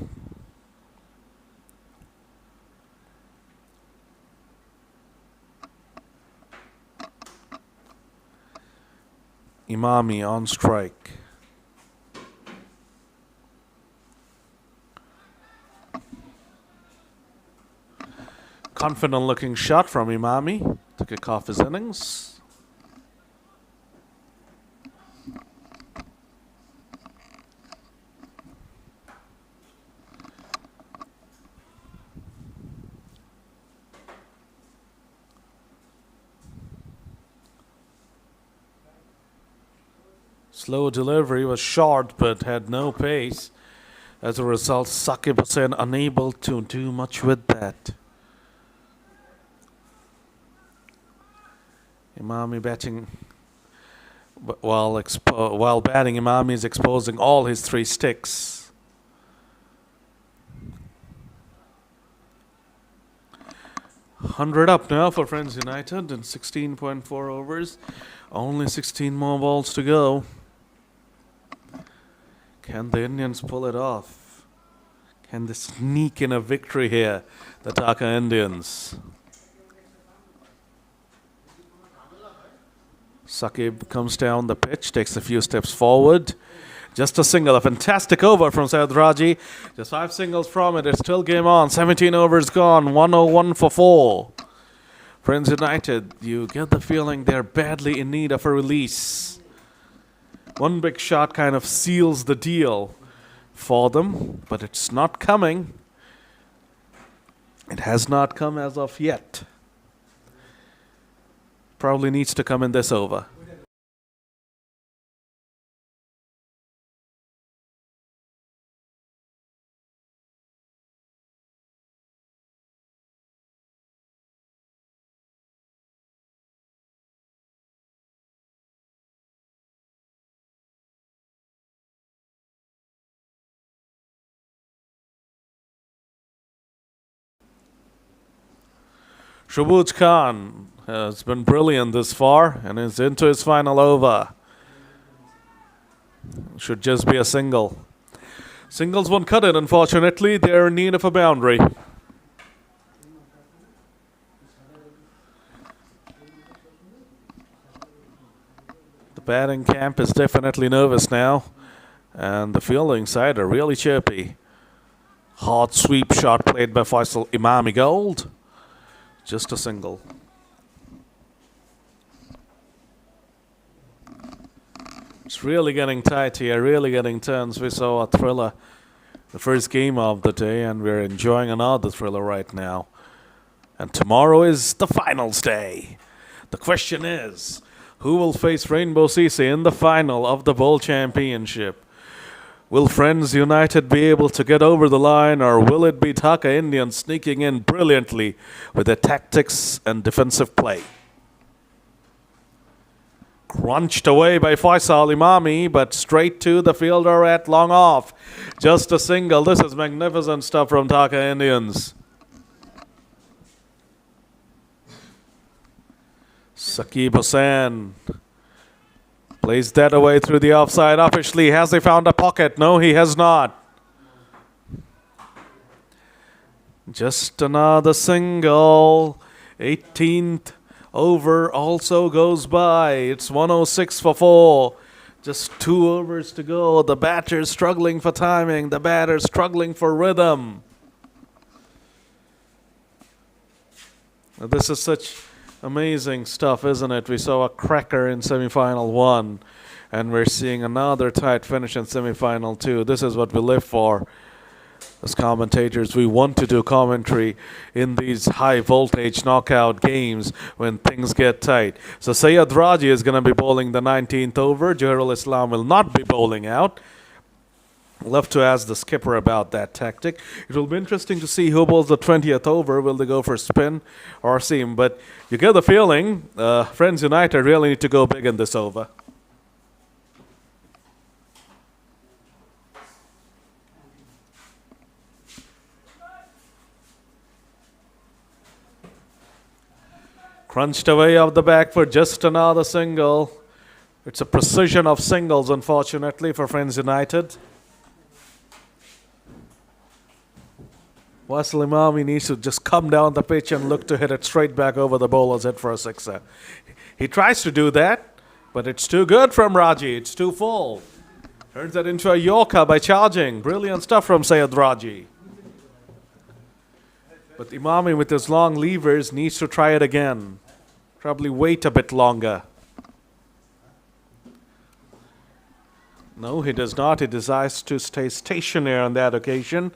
Imami on strike. Confident looking shot from Imami to kick off his innings. Slow delivery, was short but had no pace. As a result, Saqib Hussain unable to do much with that. Imami batting while batting. Imami is exposing all his 3 sticks. $100 up now for Friends United in 16.4 overs. Only 16 more balls to go. Can the Indians pull it off? Can they sneak in a victory here, the Dhaka Indians? Saqib comes down the pitch, takes a few steps forward. Just a single. A fantastic over from Syed Raji. Just 5 singles from it. It's still game on. 17 overs gone. 101 for 4. Friends United, you get the feeling they're badly in need of a release. One big shot kind of seals the deal for them, but it's not coming. It has not come as of yet. Probably needs to come in this over. Shabuj Khan has been brilliant this far and is into his final over. Should just be a single. Singles won't cut it, unfortunately. They're in need of a boundary. The batting camp is definitely nervous now, and the fielding side are really chirpy. Hard sweep shot played by Faisal Imami Gold. Just a single. It's really getting tight here, really getting turns. We saw a thriller the first game of the day, and we're enjoying another thriller right now. And tomorrow is the finals day. The question is, who will face Rainbow CC in the final of the Bowl Championship? Will Friends United be able to get over the line, or will it be Dhaka Indians sneaking in brilliantly with their tactics and defensive play? Crunched away by Faisal Imami, but straight to the fielder at long off. Just a single. This is magnificent stuff from Dhaka Indians. Saqib Hussain plays that away through the offside. Officially, has he found a pocket? No, he has not. Just another single. 18th over also goes by. It's 106 for 4. Just 2 overs to go. The batter's struggling for timing. The batter's struggling for rhythm. This is such amazing stuff, isn't it? We saw a cracker in semi-final 1, and we're seeing another tight finish in semi-final 2. This is what we live for as commentators. We want to do commentary in these high-voltage knockout games when things get tight. So Syed Raji is going to be bowling the 19th over. Johirul Islam will not be bowling out. Love to ask the skipper about that tactic. It will be interesting to see who bowls the 20th over. Will they go for spin or seam? But you get the feeling Friends United really need to go big in this over. Crunched away off the back for just another single. It's a precision of singles, unfortunately, for Friends United. Faisal Imami needs to just come down the pitch and look to hit it straight back over the bowler's head for a sixer. He tries to do that, but it's too good from Raji. It's too full. Turns that into a Yorker by charging. Brilliant stuff from Syed Raji. But Imami, with his long levers, needs to try it again. Probably wait a bit longer. No, he does not. He decides to stay stationary on that occasion,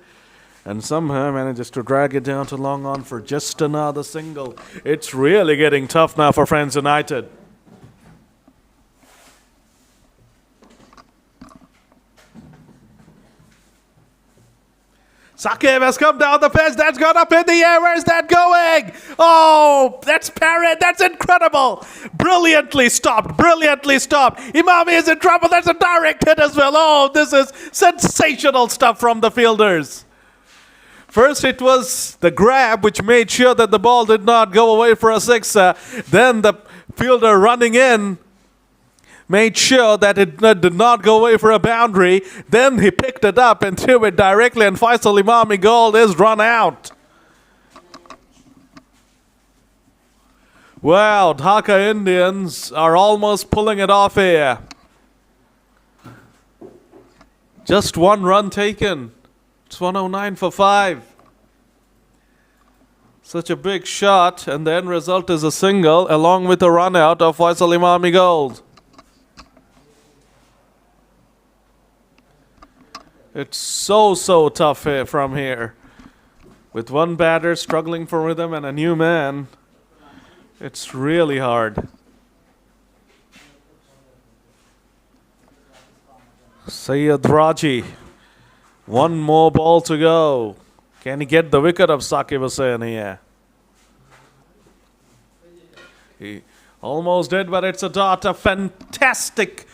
and somehow manages to drag it down to long on for just another single. It's really getting tough now for Friends United. Saqib has come down the pitch. That's gone up in the air. Where's that going? Oh, that's parried. That's incredible. Brilliantly stopped. Brilliantly stopped. Imami is in trouble. That's a direct hit as well. Oh, this is sensational stuff from the fielders. First, it was the grab, which made sure that the ball did not go away for a sixer. Then the fielder running in made sure that it did not go away for a boundary. Then he picked it up and threw it directly, and Faisal Imami Gold is run out. Wow, Dhaka Indians are almost pulling it off here. Just 1 run taken. It's 109 for 5. Such a big shot, and the end result is a single along with a run out of Faisal Imami Gold. It's so tough here from here. With one batter struggling for rhythm and a new man, it's really hard. Syed Raji, 1 more ball to go. Can he get the wicket of Saqib Hussain here? He almost did, but it's a dot. A fantastic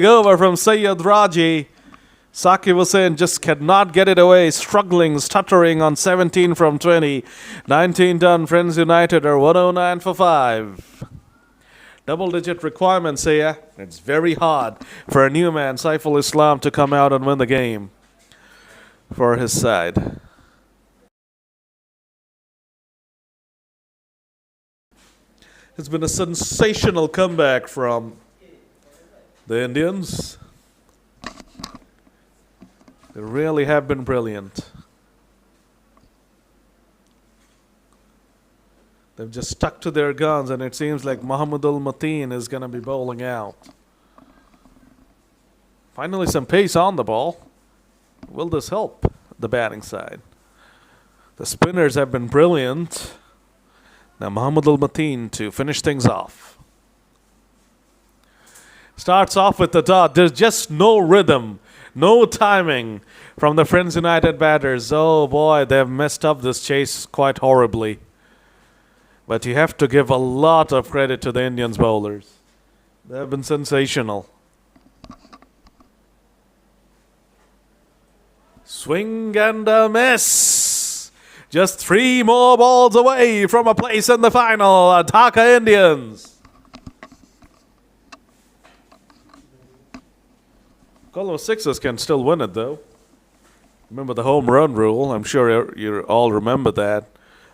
over from Syed Raji. Saqib Hussain just cannot get it away, struggling, stuttering on 17 from 20. 19 done. Friends United are 109 for 5. Double-digit requirements here. It's very hard for a new man, Saiful Islam, to come out and win the game for his side. It's been a sensational comeback from the Indians. They really have been brilliant. They've just stuck to their guns, and it seems like Mahmudul Mateen is going to be bowling out. Finally, some pace on the ball. Will this help the batting side? The spinners have been brilliant. Now Mahmudul Mateen to finish things off. Starts off with the dot. There's just no rhythm, no timing from the Friends United batters. Oh boy, they've messed up this chase quite horribly. But you have to give a lot of credit to the Indians bowlers. They have been sensational. Swing and a miss. Just 3 more balls away from a place in the final. Dhaka Indians. Couple of sixes can still win it, though. Remember the home run rule. I'm sure you all remember that.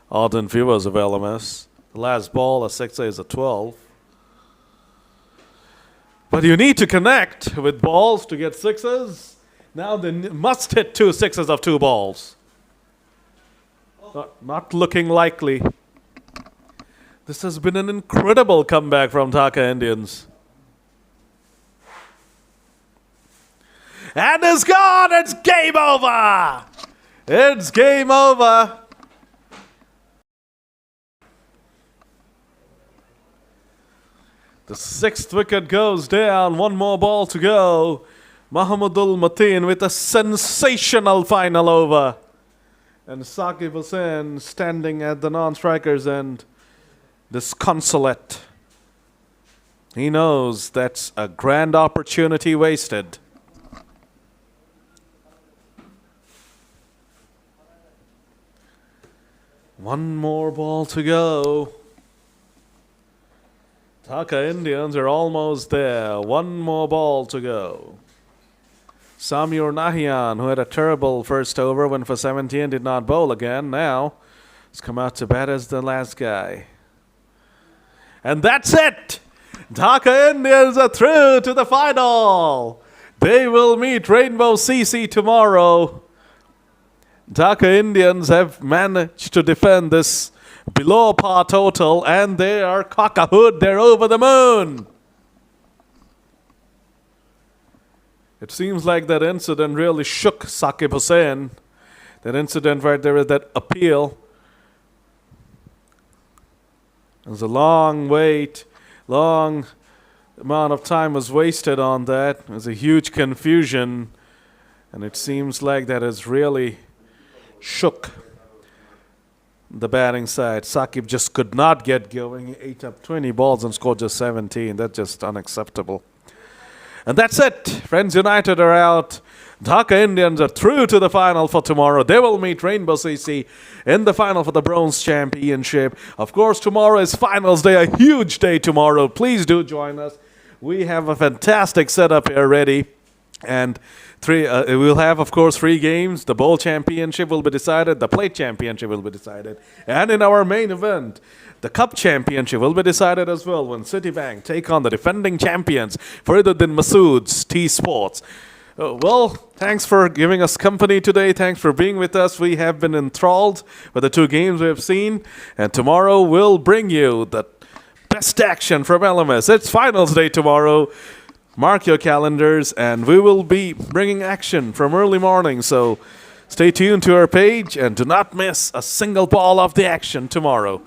Ardent viewers of LMS. The last ball, a sixer, is a 12. But you need to connect with balls to get sixes. Now they must hit 2 sixes of 2 balls. Not looking likely. This has been an incredible comeback from Dhaka Indians. And it's gone! It's game over! It's game over! The 6th wicket goes down. 1 more ball to go. Mahmudul Mateen with a sensational final over. And Saqib Hussain standing at the non-strikers end, disconsolate. He knows that's a grand opportunity wasted. One more ball to go. Dhaka Indians are almost there. 1 more ball to go. Samir Nahian, who had a terrible first over, went for 17, did not bowl again. Now, has come out to bat as the last guy. And that's it! Dhaka Indians are through to the final! They will meet Rainbow CC tomorrow. Dhaka Indians have managed to defend this below par total, and they are cock-a-hood. They're over the moon. It seems like that incident really shook Saqib Hussain. That incident where there was that appeal. It was a long wait, long amount of time was wasted on that. It was a huge confusion, and it seems like that has really shook the batting side. Saqib just could not get going. He ate up 20 balls and scored just 17. That's just unacceptable. And that's it. Friends United are out. Dhaka Indians are through to the final for tomorrow. They will meet Rainbow CC in the final for the Bronze Championship. Of course, tomorrow is finals day, a huge day tomorrow. Please do join us. We have a fantastic setup here ready. And we'll have, of course, 3 games. The Bowl Championship will be decided. The Plate Championship will be decided. And in our main event, the Cup Championship will be decided as well when Citibank take on the defending champions, Fariduddin Masood's TSports. Well, thanks for giving us company today. Thanks for being with us. We have been enthralled with the two games we have seen. And tomorrow we'll bring you the best action from LMS. It's finals day tomorrow. Mark your calendars, and we will be bringing action from early morning. So stay tuned to our page and do not miss a single ball of the action tomorrow.